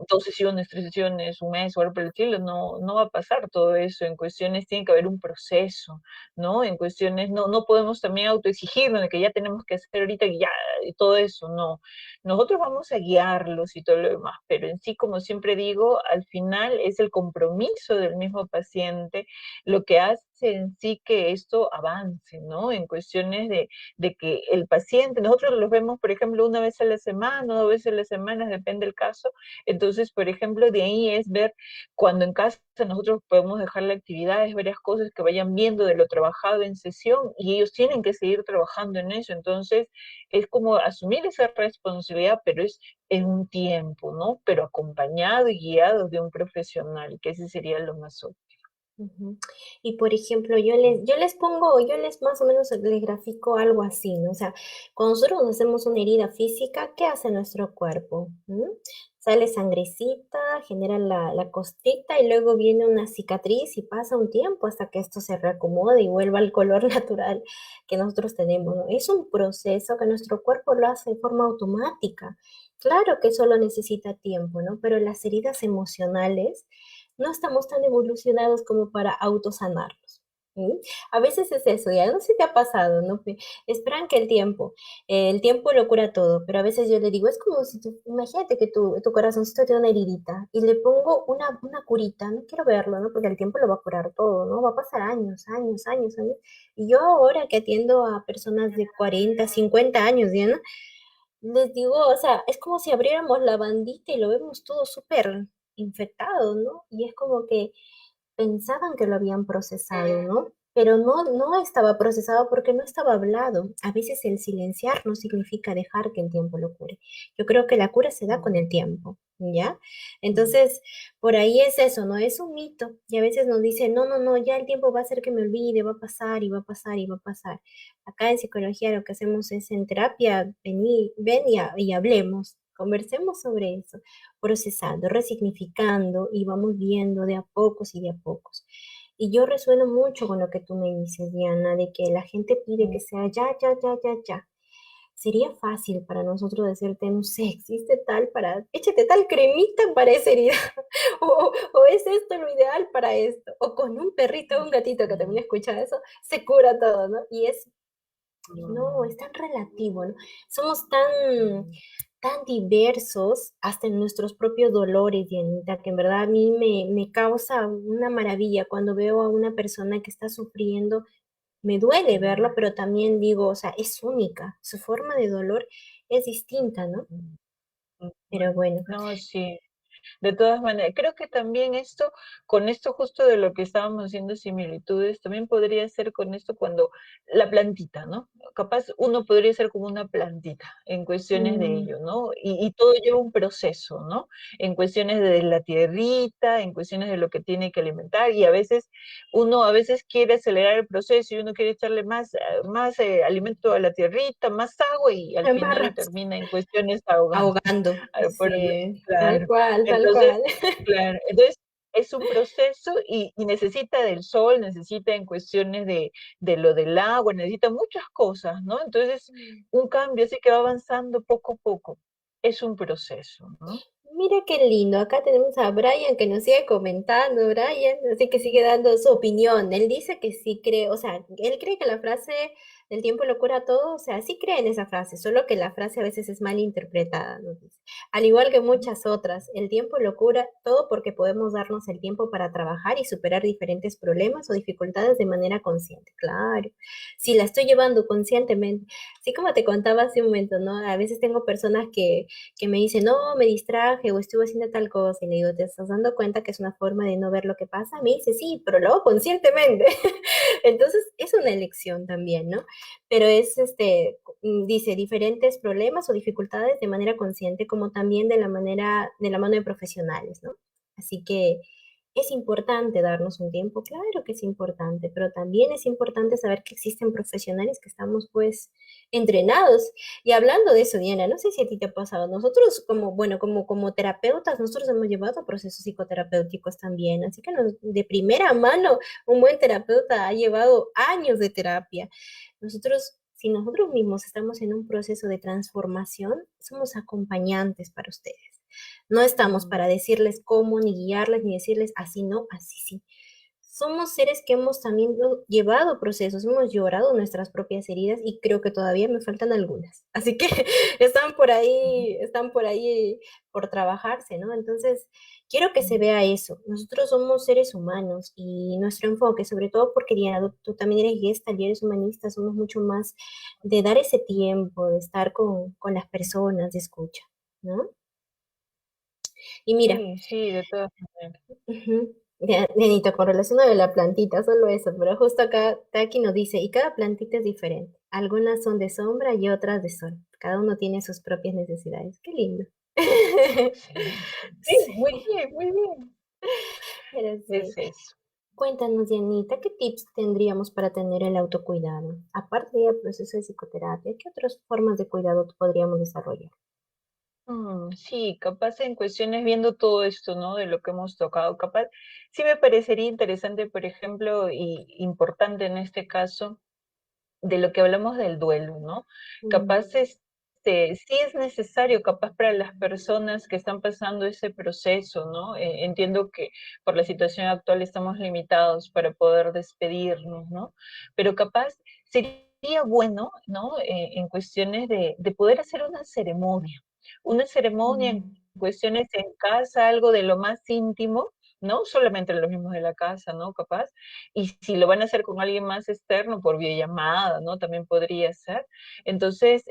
2 sesiones, 3 sesiones, un mes o algo por el estilo, no va a pasar todo eso. En cuestiones tiene que haber un proceso, ¿no? En cuestiones no podemos también autoexigirnos de que ya tenemos que hacer ahorita y ya, y todo eso, no. Nosotros vamos a guiarlos y todo lo demás, pero en sí, como siempre digo, al final es el compromiso del mismo paciente lo que hace en sí que esto avance, ¿no? En cuestiones de que el paciente, nosotros los vemos, por ejemplo, una vez a la semana, 2 veces a la semana, depende del caso. Entonces, por ejemplo, de ahí es ver cuando en casa nosotros podemos dejarle actividades, varias cosas que vayan viendo de lo trabajado en sesión y ellos tienen que seguir trabajando en eso. Entonces, es como asumir esa responsabilidad, pero es en un tiempo, ¿no? Pero acompañado y guiado de un profesional, que ese sería lo más óptimo. Ujú. Y por ejemplo, yo les más o menos les grafico algo así, ¿no? O sea, cuando nosotros nos hacemos una herida física, ¿qué hace nuestro cuerpo? ¿Mm? Sale sangrecita, genera la costrita y luego viene una cicatriz y pasa un tiempo hasta que esto se reacomode y vuelva al color natural que nosotros tenemos, ¿no? Es un proceso que nuestro cuerpo lo hace de forma automática. Claro que solo necesita tiempo, ¿no? Pero las heridas emocionales no estamos tan evolucionados como para autosanarlos. ¿Sí? A veces es eso, ya no sé si te ha pasado, ¿no? Esperan que el tiempo lo cura todo, pero a veces yo le digo, es como si imagínate que tu corazoncito tiene una heridita y le pongo una curita, no quiero verlo, ¿no? Porque el tiempo lo va a curar todo, ¿no? Va a pasar años, años, años, años. Y yo ahora que atiendo a personas de 40, 50 años, Diana, les digo, o sea, es como si abriéramos la bandita y lo vemos todo súper infectado, ¿no? Y es como que pensaban que lo habían procesado, ¿no? Pero no estaba procesado porque no estaba hablado. A veces el silenciar no significa dejar que el tiempo lo cure. Yo creo que la cura se da con el tiempo, ¿ya? Entonces, por ahí es eso, ¿no? Es un mito. Y a veces nos dicen, no, no, no, ya el tiempo va a hacer que me olvide, va a pasar y va a pasar y va a pasar. Acá en psicología lo que hacemos es en terapia, ven y hablemos. Conversemos sobre eso procesando, resignificando y vamos viendo de a pocos y de a pocos. Y yo resueno mucho con lo que tú me dices, Diana, de que la gente pide que sea ya, ya, ya, ya, ya. Sería fácil para nosotros decirte, no sé, existe tal para, échate tal cremita para esa herida, o es esto lo ideal para esto, o con un perrito o un gatito que también escucha eso, se cura todo, ¿no? Y es, no, es tan relativo, ¿no? Somos tan diversos hasta en nuestros propios dolores, Dianita, que en verdad a mí me causa una maravilla cuando veo a una persona que está sufriendo. Me duele verlo, pero también digo, o sea, es única, su forma de dolor es distinta, ¿no? Pero bueno, No, sí. De todas maneras, creo que también esto, con esto justo de lo que estábamos haciendo similitudes, también podría ser con esto cuando la plantita, ¿no? Capaz uno podría ser como una plantita en cuestiones de mm, ello, ¿no? Y todo lleva un proceso, ¿no? En cuestiones de la tierrita, en cuestiones de lo que tiene que alimentar, y a veces uno a veces quiere acelerar el proceso y uno quiere echarle más alimento a la tierrita, más agua, y al final embarras, termina en cuestiones ahogando. ahogando, sí, tal Claro. cual, tal Entonces, cual. claro, entonces es un proceso y necesita del sol, necesita en cuestiones de lo del agua, necesita muchas cosas, ¿no? Entonces, un cambio así que va avanzando poco a poco. Es un proceso, ¿no? Mira qué lindo. Acá tenemos a Brian que nos sigue comentando, Brian, así que sigue dando su opinión. Él dice que sí cree, o sea, él cree que la frase El tiempo lo cura todo, o sea, sí cree en esa frase, solo que la frase a veces es mal interpretada, ¿no? Dice, al igual que muchas otras, el tiempo lo cura todo porque podemos darnos el tiempo para trabajar y superar diferentes problemas o dificultades de manera consciente. Claro, si la estoy llevando conscientemente, así como te contaba hace un momento, ¿no? A veces tengo personas que me dicen, no, me distraje o estuve haciendo tal cosa, y le digo, ¿te estás dando cuenta que es una forma de no ver lo que pasa? Me dice, sí, pero lo hago conscientemente. Entonces, es una elección también, ¿no? Pero es, dice, diferentes problemas o dificultades de manera consciente, como también de la manera, de la mano de profesionales, ¿no? Así que es importante darnos un tiempo, claro que es importante, pero también es importante saber que existen profesionales que estamos, pues, entrenados. Y hablando de eso, Diana, no sé si a ti te ha pasado, nosotros como, bueno, como terapeutas, nosotros hemos llevado procesos psicoterapéuticos también, así que de primera mano, un buen terapeuta ha llevado años de terapia. Nosotros, si nosotros mismos estamos en un proceso de transformación, somos acompañantes para ustedes. No estamos Mm, para decirles cómo, ni guiarles, ni decirles así no, así sí. Somos seres que hemos también llevado procesos, hemos llorado nuestras propias heridas y creo que todavía me faltan algunas. Así que ujú. están por ahí por trabajarse, ¿no? Entonces, quiero que se vea eso. Nosotros somos seres humanos y nuestro enfoque, sobre todo porque Diana, tú también eres gestalt y eres humanista, somos mucho más de dar ese tiempo, de estar con las personas, de escucha, ¿no? Y mira, Sí, sí, de todas maneras. ujú. Nenito, con relación a lo de la plantita, solo eso, pero justo acá Taki nos dice, y cada plantita es diferente. Algunas son de sombra y otras de sol. Cada uno tiene sus propias necesidades. Qué lindo. Sí, sí, muy Sí, bien, muy bien. pero sí. Es eso. Cuéntanos, Dianita, ¿qué tips tendríamos para tener el autocuidado? Aparte del proceso de psicoterapia, ¿qué otras formas de cuidado podríamos desarrollar? Sí, capaz en cuestiones viendo todo esto, ¿no? De lo que hemos tocado, capaz, sí me parecería interesante, por ejemplo, y importante en este caso, de lo que hablamos del duelo, ¿no? Mm, Capaz, sí es necesario, capaz para las personas que están pasando ese proceso, ¿no? Entiendo que por la situación actual estamos limitados para poder despedirnos, ¿no? Pero capaz sería bueno, ¿no? En cuestiones de poder hacer una ceremonia en mm, cuestiones en casa, algo de lo más íntimo, ¿no? Solamente los mismos de la casa, ¿no? Capaz y si lo van a hacer con alguien más externo por videollamada, ¿no? También podría ser. Entonces,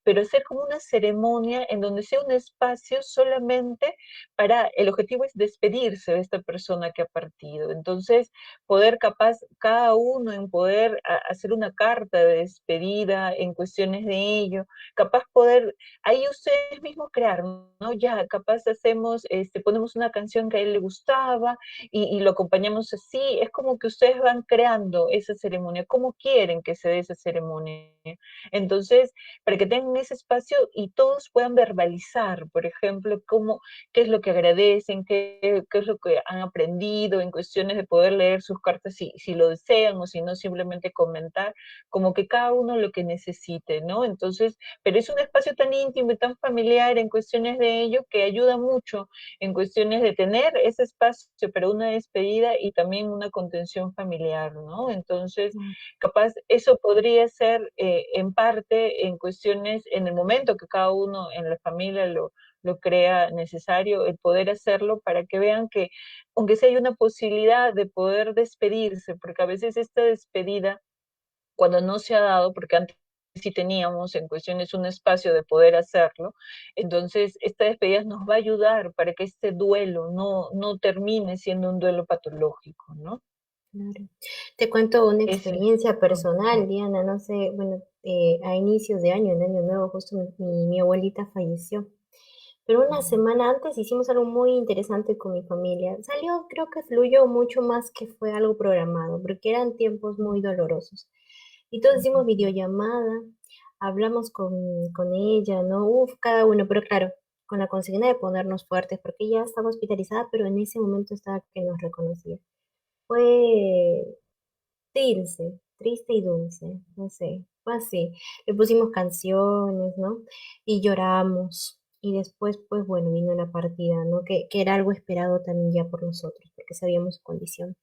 pero hacer como una ceremonia en donde sea un espacio solamente para, el objetivo es despedirse de esta persona que ha partido. Entonces, poder capaz cada uno en poder hacer una carta de despedida en cuestiones de ello, capaz poder ahí ustedes mismos crear, ¿no? Ya, capaz hacemos, ponemos una canción que a él le gustaba, y lo acompañamos así. Es como que ustedes van creando esa ceremonia, cómo quieren que se dé esa ceremonia. Entonces, para que tengan ese espacio y todos puedan verbalizar, por ejemplo, qué es lo que agradecen, qué es lo que han aprendido en cuestiones de poder leer sus cartas si lo desean o si no, simplemente comentar, como que cada uno lo que necesite, ¿no? Entonces, pero es un espacio tan íntimo y tan familiar en cuestiones de ello que ayuda mucho en cuestiones de tener ese espacio para una despedida y también una contención familiar, ¿no? Entonces, mm, capaz eso podría ser en parte en cuestiones, en el momento que cada uno en la familia lo crea necesario, el poder hacerlo para que vean que, aunque sea hay una posibilidad de poder despedirse, porque a veces esta despedida cuando no se ha dado, porque antes sí teníamos en cuestiones un espacio de poder hacerlo, entonces esta despedida nos va a ayudar para que este duelo no termine siendo un duelo patológico, ¿no? claro. Te cuento una Ese es. experiencia Ujú, personal, Diana, no sé, bueno, a inicios de año, en Año Nuevo, justo mi abuelita falleció. Pero una ujú, semana antes hicimos algo muy interesante con mi familia. Salió, creo que fluyó mucho más que fue algo programado, porque eran tiempos muy dolorosos. Y todos hicimos ujú, videollamada, hablamos con ella, ¿no? Uf, cada uno, pero claro, con la consigna de ponernos fuertes, porque ella estaba hospitalizada, pero en ese momento estaba que nos reconocía. Fue dulce, triste y dulce, no sé, fue así. Le pusimos canciones, ¿no? Y lloramos. Y después, pues bueno, vino la partida, ¿no? Que era algo esperado también ya por nosotros, porque sabíamos su condición.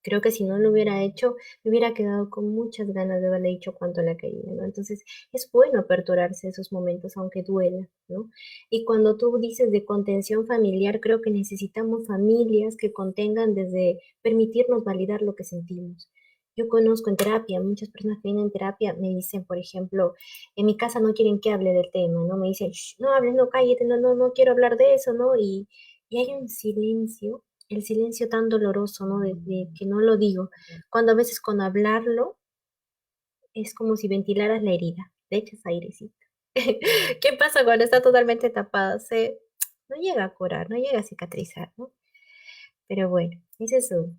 Creo que si no lo hubiera hecho, me hubiera quedado con muchas ganas de haberle dicho cuánto la quería, ¿no? Entonces, es bueno aperturarse a esos momentos, aunque duela, ¿no? Y cuando tú dices de contención familiar, creo que necesitamos familias que contengan desde permitirnos validar lo que sentimos. Yo conozco en terapia, muchas personas que vienen en terapia me dicen, por ejemplo, en mi casa no quieren que hable del tema, ¿no? Me dicen: "Shh, no hables, no cállate, no quiero hablar de eso, ¿no?" Y hay un silencio, el silencio tan doloroso, ¿no? De que no lo digo, cuando a veces con hablarlo es como si ventilaras la herida, le echas airecito. ¿Qué pasa cuando está totalmente tapada? No llega a curar, no llega a cicatrizar, ¿no? Pero bueno, ese es su,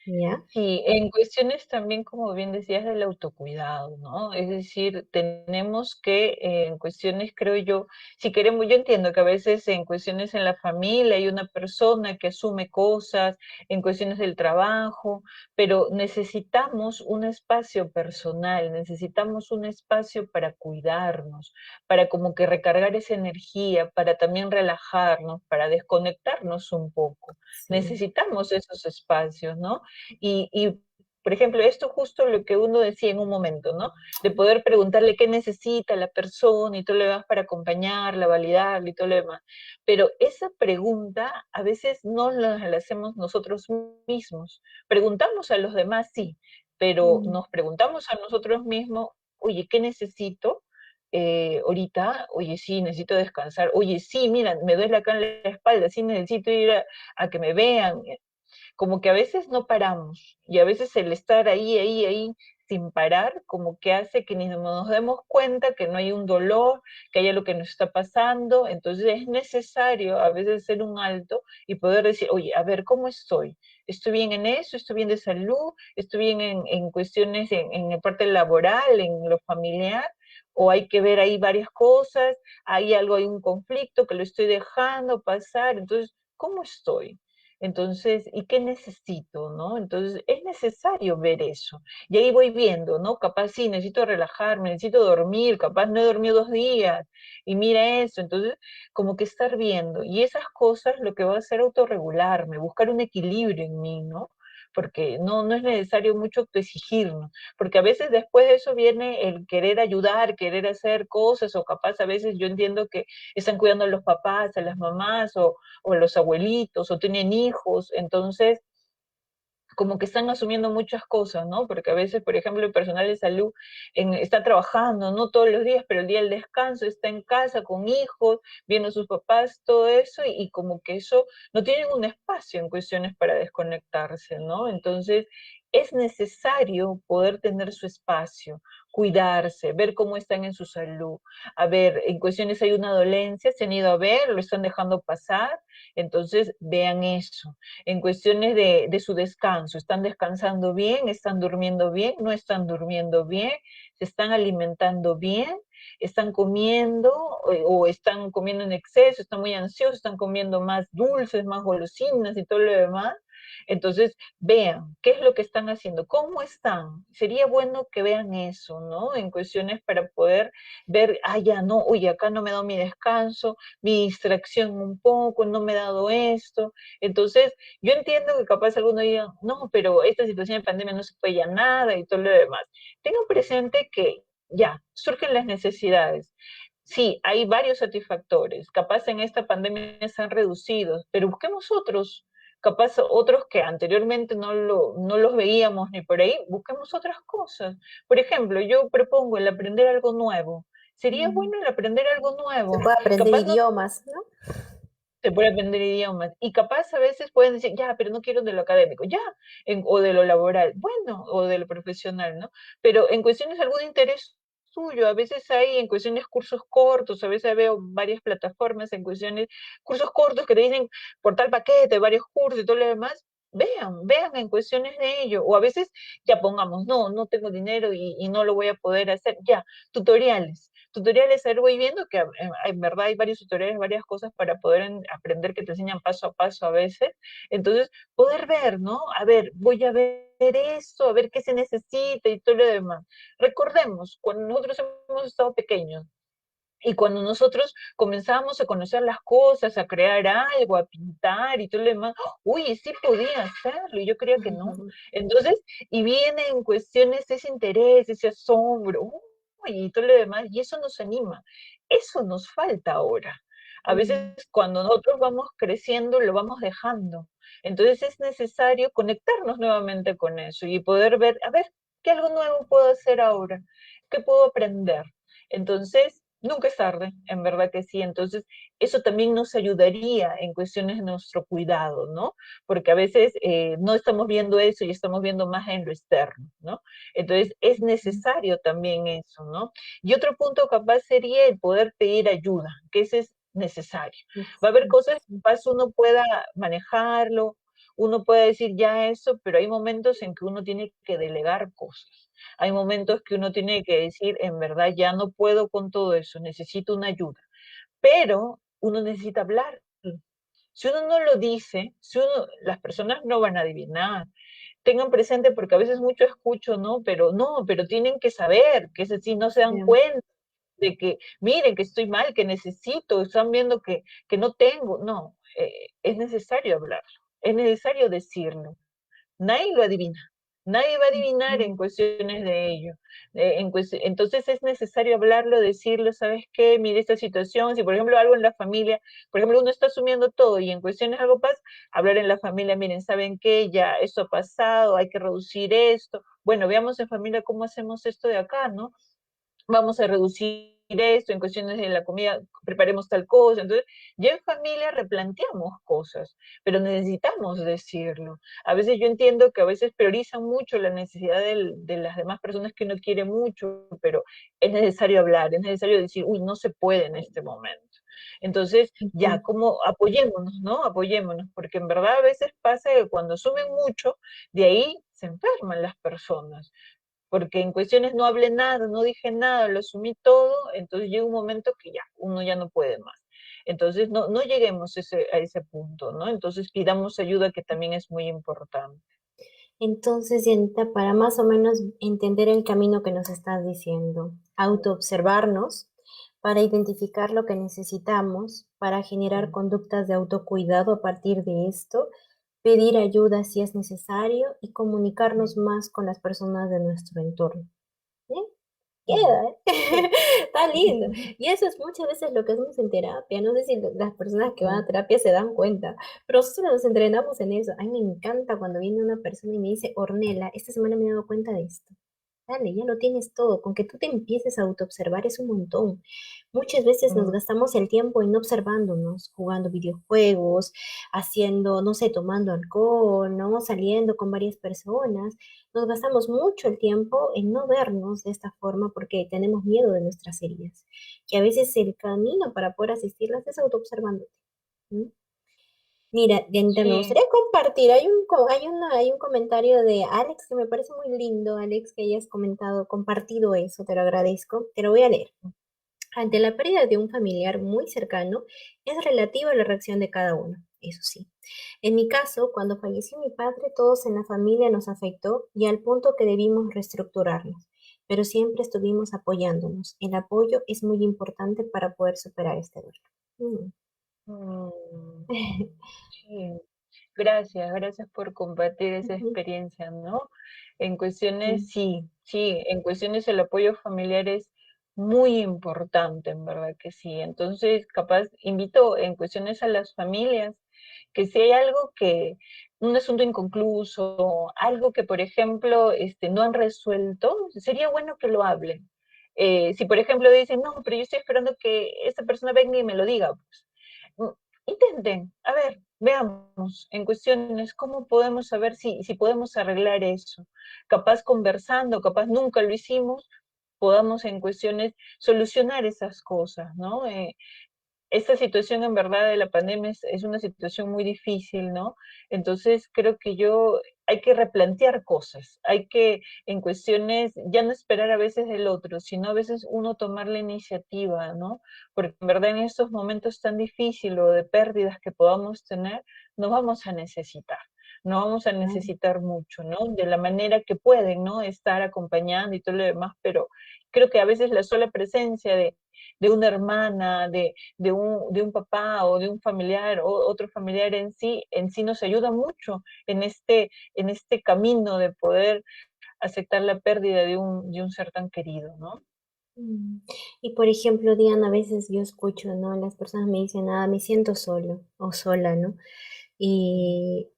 ¿ya? Sí, en cuestiones también, como bien decías, del autocuidado, ¿no? Es decir, tenemos que, en cuestiones, creo yo, si queremos, yo entiendo que a veces en cuestiones en la familia hay una persona que asume cosas, en cuestiones del trabajo, pero necesitamos un espacio personal, necesitamos un espacio para cuidarnos, para como que recargar esa energía, para también relajarnos, para desconectarnos un poco. Sí. Necesitamos esos espacios, ¿no? Por ejemplo, esto justo lo que uno decía en un momento, ¿no? De poder preguntarle qué necesita la persona y todo lo demás para acompañarla, validarla y todo lo demás. Pero esa pregunta a veces no la hacemos nosotros mismos. Preguntamos a los demás, sí, pero Mm, nos preguntamos a nosotros mismos, oye, ¿qué necesito? Ahorita, oye, sí, necesito descansar, oye, sí, mira, me duele acá en la espalda, sí, necesito ir a que me vean, como que a veces no paramos y a veces el estar ahí sin parar, como que hace que ni nos demos cuenta que no hay un dolor, que hay algo que nos está pasando. Entonces es necesario a veces hacer un alto y poder decir, oye, a ver, ¿cómo estoy? ¿Estoy bien en eso? ¿Estoy bien de salud? ¿Estoy bien en cuestiones, en la parte laboral, en lo familiar? ¿O hay que ver ahí varias cosas? ¿Hay algo, hay un conflicto que lo estoy dejando pasar? Entonces, ¿cómo estoy? Entonces, ¿y qué necesito, no? Entonces, es necesario ver eso. Y ahí voy viendo, ¿no? Capaz sí, necesito relajarme, necesito dormir, capaz no he dormido 2 días, y mira eso. Entonces, como que estar viendo. Y esas cosas lo que va a hacer autorregularme, buscar un equilibrio en mí, ¿no? Porque no es necesario mucho autoexigirnos, porque a veces después de eso viene el querer ayudar, querer hacer cosas, o capaz a veces yo entiendo que están cuidando a los papás, a las mamás, o los abuelitos, o tienen hijos, entonces como que están asumiendo muchas cosas, ¿no? Porque a veces, por ejemplo, el personal de salud está trabajando, no todos los días, pero el día del descanso está en casa con hijos, viendo a sus papás, todo eso, y como que eso no tienen un espacio en cuestiones para desconectarse, ¿no? Entonces, es necesario poder tener su espacio, cuidarse, ver cómo están en su salud. A ver, en cuestiones hay una dolencia, se han ido a ver, lo están dejando pasar, entonces vean eso en cuestiones de su descanso. ¿Están descansando bien? ¿Están durmiendo bien? ¿No están durmiendo bien? ¿Se están alimentando bien? ¿Están comiendo o están comiendo en exceso? ¿Están muy ansiosos? ¿Están comiendo más dulces, más golosinas y todo lo demás? Entonces, vean qué es lo que están haciendo, cómo están. Sería bueno que vean eso, ¿no? En cuestiones para poder ver, ah, ya no, oye, acá no me he dado mi descanso, mi distracción un poco, no me he dado esto. Entonces, yo entiendo que capaz algunos digan, no, pero esta situación de pandemia no se puede ya nada y todo lo demás. Tengan presente que ya, surgen las necesidades. Sí, hay varios satisfactores. Capaz en esta pandemia se han reducido, pero busquemos otros. Capaz otros que anteriormente no los veíamos ni por ahí, busquemos otras cosas. Por ejemplo, yo propongo el aprender algo nuevo. Sería mm. bueno el aprender algo Se nuevo. puede aprender Capaz no idiomas, ¿no? se puede aprender idiomas. Y capaz a veces pueden decir, ya, pero no quiero de lo académico, ya, o de lo laboral, bueno, o de lo profesional, ¿no? Pero en cuestiones de algún interés suyo, a veces hay en cuestiones cursos cortos, a veces veo varias plataformas en cuestiones, cursos cortos que te dicen por tal paquete, varios cursos y todo lo demás. Vean en cuestiones de ello, o a veces ya pongamos, no tengo dinero y no lo voy a poder hacer, ya, tutoriales, ahí voy viendo que en verdad hay varios tutoriales, varias cosas para poder aprender que te enseñan paso a paso a veces. Entonces, poder ver, ¿no? A ver, voy a ver esto, a ver qué se necesita y todo lo demás. Recordemos, cuando nosotros hemos estado pequeños, Y cuando nosotros comenzamos a conocer las cosas, a crear algo, a pintar y todo lo demás, uy, sí podía hacerlo, y yo creía que no. Entonces, y vienen cuestiones, ese interés, ese asombro, uy, y todo lo demás, y eso nos anima. Eso nos falta ahora. A veces Mm, cuando nosotros vamos creciendo, lo vamos dejando. Entonces es necesario conectarnos nuevamente con eso y poder ver, a ver, ¿qué algo nuevo puedo hacer ahora? ¿Qué puedo aprender? Entonces, nunca es tarde, en verdad que sí. Entonces, eso también nos ayudaría en cuestiones de nuestro cuidado, ¿no? Porque a veces no estamos viendo eso y estamos viendo más en lo externo, ¿no? Entonces, es mm, necesario también eso, ¿no? Y otro punto capaz sería el poder pedir ayuda, que ese es necesario. Va a haber cosas que sí, capaz uno pueda manejarlo, uno puede decir ya eso, pero hay momentos en que uno tiene que delegar cosas. Hay momentos que uno tiene que decir, en verdad ya no puedo con todo eso, necesito una ayuda. Pero uno necesita hablar. Si uno no lo dice, si uno, las personas no van a adivinar. Tengan presente, porque a veces mucho escucho, no, pero tienen que saber, que es así, no se dan sí, cuenta de que, miren, que estoy mal, que necesito, están viendo que no tengo. No, es necesario hablarlo, es necesario decirlo. Nadie lo adivina. Nadie va a adivinar en mm, cuestiones de ello. Entonces es necesario hablarlo, decirlo, ¿sabes qué? Mire esta situación, si por ejemplo algo en la familia, por ejemplo uno está asumiendo todo y en cuestiones algo pasa, hablar en la familia, miren, ¿saben qué? Ya esto ha pasado, hay que reducir esto. Bueno, veamos en familia cómo hacemos esto de acá, ¿no? Vamos a reducir esto en cuestiones de la comida, preparemos tal cosa. Entonces, ya en familia replanteamos cosas, pero necesitamos decirlo. A veces yo entiendo que a veces priorizan mucho la necesidad de las demás personas que uno quiere mucho, pero es necesario hablar, es necesario decir, uy, no se puede en este momento. Entonces, ya, ujú. como apoyémonos, ¿no? Apoyémonos, porque en verdad a veces pasa que cuando asumen mucho, de ahí se enferman las personas porque en cuestiones no hablé nada, no dije nada, lo asumí todo, entonces llega un momento que ya, uno ya no puede más. Entonces no lleguemos a ese punto, ¿no? Entonces pidamos ayuda que también es muy importante. Entonces, Yanita, para más o menos entender el camino que nos estás diciendo, autoobservarnos para identificar lo que necesitamos, para generar Mm, conductas de autocuidado a partir de esto, pedir ayuda si es necesario y comunicarnos mm, más con las personas de nuestro entorno. ¿Sí? mm. Queda, ¿eh? Sí. Está lindo. Y eso es muchas veces lo que hacemos en terapia. No sé si las personas que van a Mm, terapia se dan cuenta, pero nosotros nos entrenamos en eso. A mí me encanta cuando viene una persona y me dice, Ornella, esta semana me he dado cuenta de esto. Dale, ya lo tienes todo. Con que tú te empieces a autoobservar es un montón. Muchas veces nos mm, gastamos el tiempo en no observándonos, jugando videojuegos, haciendo, no sé, tomando alcohol, ¿no? Saliendo con varias personas. Nos gastamos mucho el tiempo en no vernos de esta forma porque tenemos miedo de nuestras heridas. Y a veces el camino para poder asistirlas es autoobservándote. ¿Mm? Mira, Dianita, me sí. gustaría compartir. Hay un comentario de Alex que me parece muy lindo, Alex, que hayas comentado, compartido eso, te lo agradezco. Te lo voy a leer. Ante la pérdida de un familiar muy cercano, es relativa la reacción de cada uno, eso sí. En mi caso, cuando falleció mi padre, todos en la familia nos afectó y al punto que debimos reestructurarnos, pero siempre estuvimos apoyándonos. El apoyo es muy importante para poder superar este duelo. Mm, Mm. sí. Gracias, gracias por compartir esa Ujú, experiencia, ¿no? En cuestiones, sí. sí, sí, en cuestiones el apoyo familiar es muy importante, en verdad que sí. Entonces, capaz, invito en cuestiones a las familias que si hay algo que, un asunto inconcluso, algo que, por ejemplo, no han resuelto, sería bueno que lo hablen. Si, por ejemplo, dicen, no, pero yo estoy esperando que esta persona venga y me lo diga, pues, mm, intenten, a ver, veamos en cuestiones cómo podemos saber si podemos arreglar eso. Capaz conversando, capaz nunca lo hicimos, podamos en cuestiones solucionar esas cosas, ¿no? Esta situación en verdad de la pandemia es una situación muy difícil, ¿no? Entonces creo que hay que replantear cosas, hay que en cuestiones ya no esperar a veces del otro, sino a veces uno tomar la iniciativa, ¿no? Porque en verdad en estos momentos tan difíciles o de pérdidas que podamos tener, nos vamos a necesitar. no vamos a Claro. necesitar mucho, ¿no? De la manera que pueden, ¿no? Estar acompañando y todo lo demás, pero creo que a veces la sola presencia de una hermana, de un papá o de un familiar o otro familiar en sí nos ayuda mucho en este camino de poder aceptar la pérdida de un ser tan querido, ¿no? Mm. Y por ejemplo, Diana, a veces yo escucho, ¿no? Las personas me dicen, ah, me siento solo o sola, ¿no? Y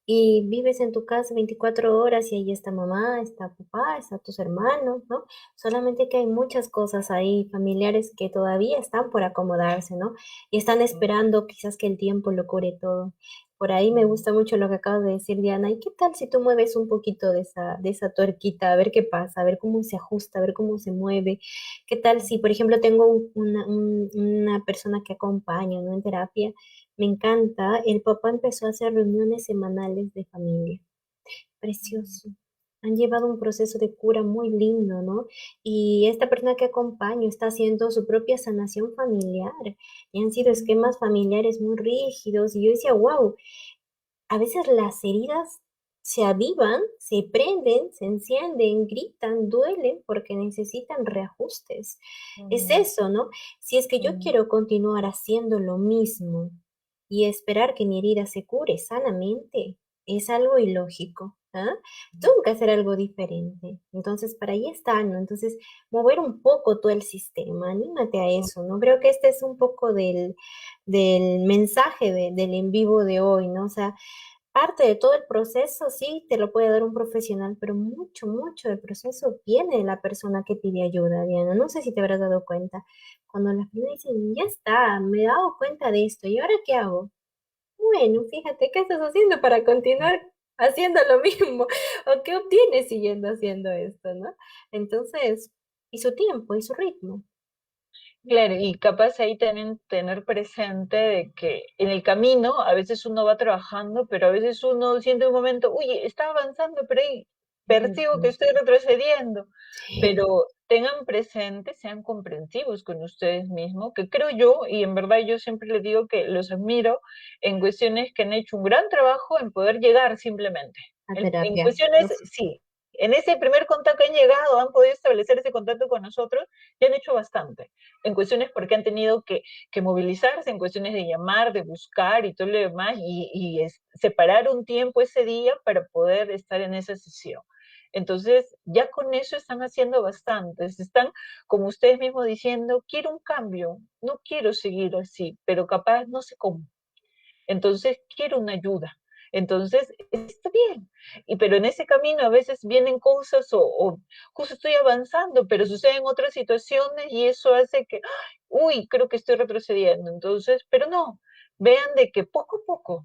vives en tu casa 24 horas y ahí está mamá, está papá, está tus hermanos, ¿no? Solamente que hay muchas cosas ahí, familiares que todavía están por acomodarse, ¿no? Y están esperando quizás que el tiempo lo cure todo. Por ahí me gusta mucho lo que acabas de decir, Diana. ¿Y qué tal si tú mueves un poquito de esa tuerquita, a ver qué pasa, a ver cómo se ajusta, a ver cómo se mueve? ¿Qué tal si, por ejemplo, tengo una persona que acompaña, ¿no? En terapia, me encanta. El papá empezó a hacer reuniones semanales de familia. Precioso. Han llevado un proceso de cura muy lindo, ¿no? Y esta persona que acompaño está haciendo su propia sanación familiar. Y han sido esquemas familiares muy rígidos. Y yo decía, wow, a veces las heridas se avivan, se prenden, se encienden, gritan, duelen porque necesitan reajustes. Es Mm, eso, ¿no? Si es que yo mm, quiero continuar haciendo lo mismo y esperar que mi herida se cure sanamente, es algo ilógico. ¿Ah? Tengo que hacer algo diferente. Entonces, para ahí está, ¿no? Entonces, mover un poco todo el sistema, anímate a mm, eso, ¿no? Creo que este es un poco del mensaje del en vivo de hoy, ¿no? O sea, parte de todo el proceso sí te lo puede dar un profesional, pero mucho, mucho del proceso viene de la persona que pide ayuda, Diana. No sé si te habrás dado cuenta. Cuando las personas dicen, ya está, me he dado cuenta de esto, ¿y ahora qué hago? Bueno, fíjate, ¿qué estás haciendo para continuar haciendo lo mismo? ¿O qué obtienes siguiendo haciendo esto, no? Entonces, y su tiempo y su ritmo. claro, y capaz ahí también tener presente de que en el camino a veces uno va trabajando, pero a veces uno siente un momento, uy, está avanzando, pero ahí percibo que Ujú. estoy retrocediendo. Sí, Pero tengan presente, sean comprensivos con ustedes mismos, que creo yo, y en verdad yo siempre les digo que los admiro en cuestiones que han hecho un gran trabajo en poder llegar simplemente. a En terapia. cuestiones, Uf, sí, en ese primer contacto que han llegado, han podido establecer ese contacto con nosotros, ya han hecho bastante en cuestiones porque han tenido que movilizarse, en cuestiones de llamar, de buscar y todo lo demás, separar un tiempo ese día para poder estar en esa sesión. Entonces, ya con eso están haciendo bastantes. Están, como ustedes mismos diciendo, quiero un cambio, no quiero seguir así, pero capaz no sé cómo. Entonces, quiero una ayuda. Entonces, está bien. Pero en ese camino a veces vienen cosas o justo estoy avanzando, pero suceden otras situaciones y eso hace que, uy, creo que estoy retrocediendo. Entonces, pero no, vean de que poco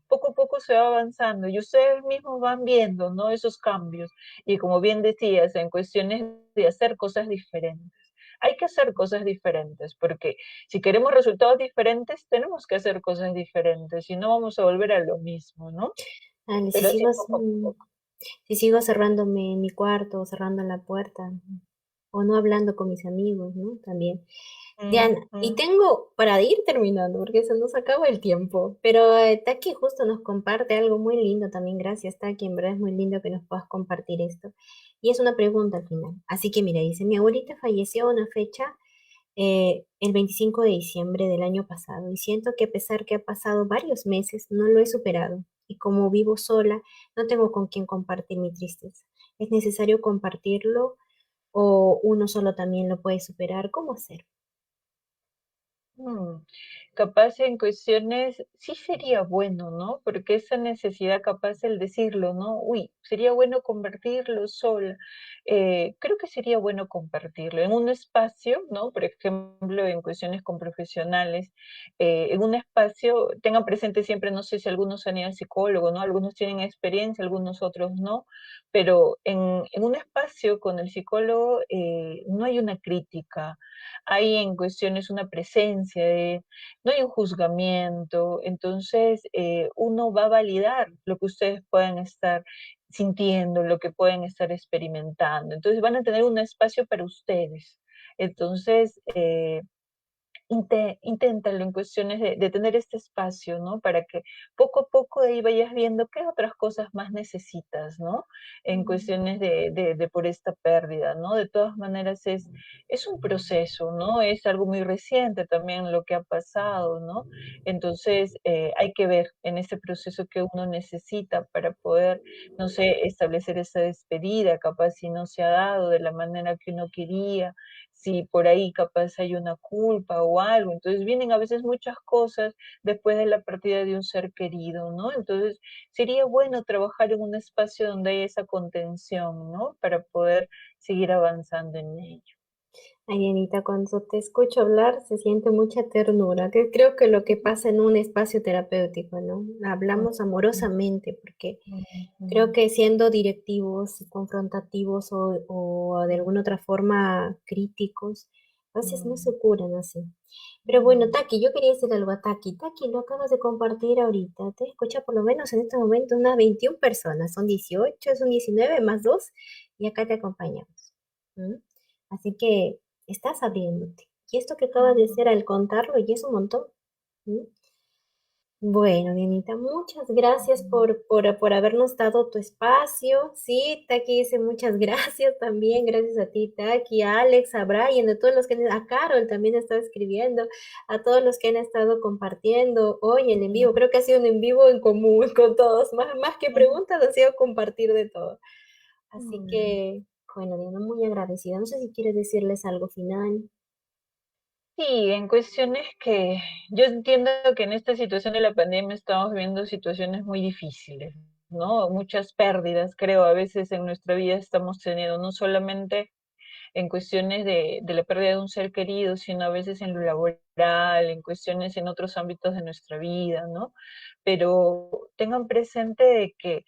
a poco se va avanzando y ustedes mismos van viendo, ¿no? Esos cambios. Y como bien decías, en cuestiones de hacer cosas diferentes. Hay que hacer cosas diferentes porque si queremos resultados diferentes, tenemos que hacer cosas diferentes y no vamos a volver a lo mismo, ¿no? dale, Pero así poco a poco. si sigo cerrándome en mi cuarto, cerrando la puerta, o no hablando con mis amigos, ¿no? También. Mm, Diana, y mm, tengo para ir terminando, porque se nos acaba el tiempo, pero Taki justo nos comparte algo muy lindo también, gracias Taki, en verdad es muy lindo que nos puedas compartir esto. Y es una pregunta al final. Así que mira, dice, mi abuelita falleció a una fecha el 25 de diciembre del año pasado y siento que a pesar que ha pasado varios meses, no lo he superado. Y como vivo sola, no tengo con quién compartir mi tristeza. ¿Es necesario compartirlo o uno solo también lo puede superar? ¿Cómo hacer? mm. Capaz en cuestiones sí sería bueno, ¿no? Porque esa necesidad capaz el decirlo, ¿no? Uy, sería bueno convertirlo sola. Creo que sería bueno compartirlo en un espacio, ¿no? Por ejemplo, en cuestiones con profesionales, en un espacio, tengan presente siempre, no sé si algunos han ido al psicólogo, ¿no? Algunos tienen experiencia, algunos otros no, pero en un espacio con el psicólogo no hay una crítica, hay en cuestiones una presencia de no hay un juzgamiento, entonces uno va a validar lo que ustedes puedan estar sintiendo, lo que pueden estar experimentando. Entonces van a tener un espacio para ustedes. Entonces, inténtalo en cuestiones de tener este espacio, ¿no? Para que poco a poco de ahí vayas viendo qué otras cosas más necesitas, ¿no? En Mm, cuestiones de por esta pérdida, ¿no? De todas maneras es un proceso, ¿no? Es algo muy reciente también lo que ha pasado, ¿no? Entonces, hay que ver en ese proceso que uno necesita para poder, no sé, establecer esa despedida, capaz si no se ha dado de la manera que uno quería, si por ahí capaz hay una culpa o algo. Entonces vienen a veces muchas cosas después de la partida de un ser querido, ¿no? Entonces sería bueno trabajar en un espacio donde hay esa contención, ¿no? Para poder seguir avanzando en ello. Ay, Dianita, cuando te escucho hablar se siente mucha ternura, que creo que lo que pasa en un espacio terapéutico, ¿no? Hablamos amorosamente, porque creo que siendo directivos, confrontativos o de alguna otra forma críticos, a veces no se curan así. Pero bueno, Taki, yo quería decirle algo a Taki. Taki, lo acabas de compartir ahorita. Te escucha por lo menos en este momento unas 21 personas. Son 18, son 19 más 2 y acá te acompañamos. ¿Mm? Así que estás abriéndote. Y esto que acabas de hacer al contarlo y es un montón. ¿Mm? Bueno, Dianita, muchas gracias por habernos dado tu espacio. Sí, Taki dice muchas gracias también. Gracias a ti, Taki, a Alex, a Brian, a todos los que a Carol también está escribiendo, a todos los que han estado compartiendo hoy en vivo. Creo que ha sido un en vivo en común con todos. Más que preguntas, ha sido compartir de todo. Así que, bueno, Diana, muy agradecida. No sé si quieres decirles algo final. Sí, en cuestiones que yo entiendo que en esta situación de la pandemia estamos viendo situaciones muy difíciles, ¿no? Muchas pérdidas, creo, a veces en nuestra vida estamos teniendo, no solamente en cuestiones de la pérdida de un ser querido, sino a veces en lo laboral, en cuestiones en otros ámbitos de nuestra vida, ¿no? Pero tengan presente de que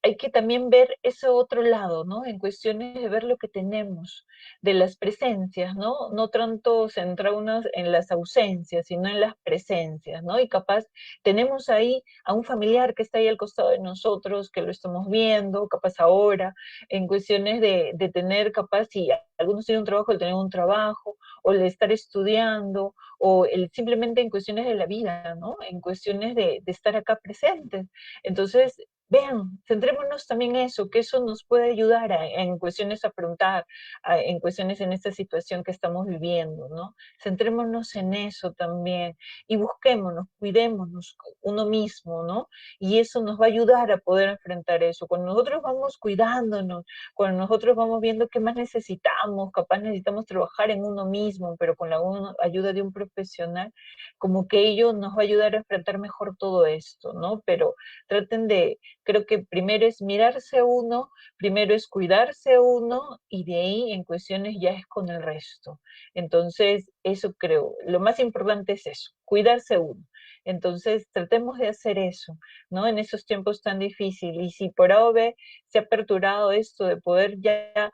hay que también ver ese otro lado, ¿no? En cuestiones de ver lo que tenemos, de las presencias, ¿no? No tanto centrarnos en las ausencias, sino en las presencias, ¿no? Y capaz tenemos ahí a un familiar que está ahí al costado de nosotros, que lo estamos viendo, capaz ahora, en cuestiones de tener capaz, si algunos tienen un trabajo, el tener un trabajo, o el de estar estudiando, o el, simplemente en cuestiones de la vida, ¿no? En cuestiones de estar acá presentes. Entonces, vean, centrémonos también en eso, que eso nos puede ayudar en cuestiones a afrontar, en cuestiones en esta situación que estamos viviendo, ¿no? Centrémonos en eso también y busquémonos, cuidémonos uno mismo, ¿no? Y eso nos va a ayudar a poder enfrentar eso. Cuando nosotros vamos cuidándonos, cuando nosotros vamos viendo qué más necesitamos, capaz necesitamos trabajar en uno mismo, pero con la ayuda de un profesional, como que ello nos va a ayudar a enfrentar mejor todo esto, ¿no? Pero traten de, creo que primero es mirarse uno, primero es cuidarse uno y de ahí en cuestiones ya es con el resto. Entonces, eso creo, lo más importante es eso, cuidarse uno. Entonces, tratemos de hacer eso, ¿no? En esos tiempos tan difíciles. Y si por A o B se ha aperturado esto de poder ya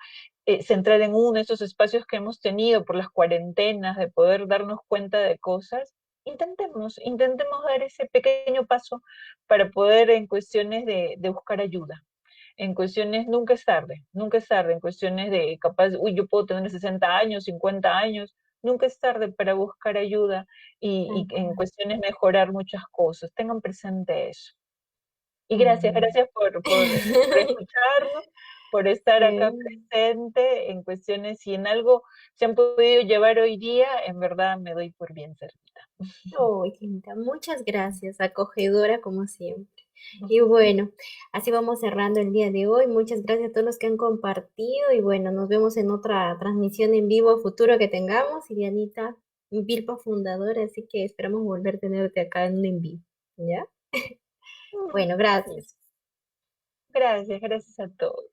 centrar en uno estos espacios que hemos tenido por las cuarentenas, de poder darnos cuenta de cosas, intentemos dar ese pequeño paso para poder en cuestiones de buscar ayuda. En cuestiones, nunca es tarde, en cuestiones de capaz, uy, yo puedo tener 60 años, 50 años, nunca es tarde para buscar ayuda Tal y en cual. cuestiones mejorar muchas cosas. Tengan presente eso. Y gracias, Mm. gracias por escucharnos, por estar acá Sí. presente en cuestiones, si en algo se han podido llevar hoy día, en verdad me doy por bien servida. Oh, Quinta, muchas gracias, acogedora como siempre. Y bueno, así vamos cerrando el día de hoy. Muchas gracias a todos los que han compartido y bueno, nos vemos en otra transmisión en vivo futuro que tengamos. Y Dianita, Vilpa fundadora, así que esperamos volver a tenerte acá en un en vivo. ¿Ya? Bueno, Sí. gracias. Gracias, gracias a todos.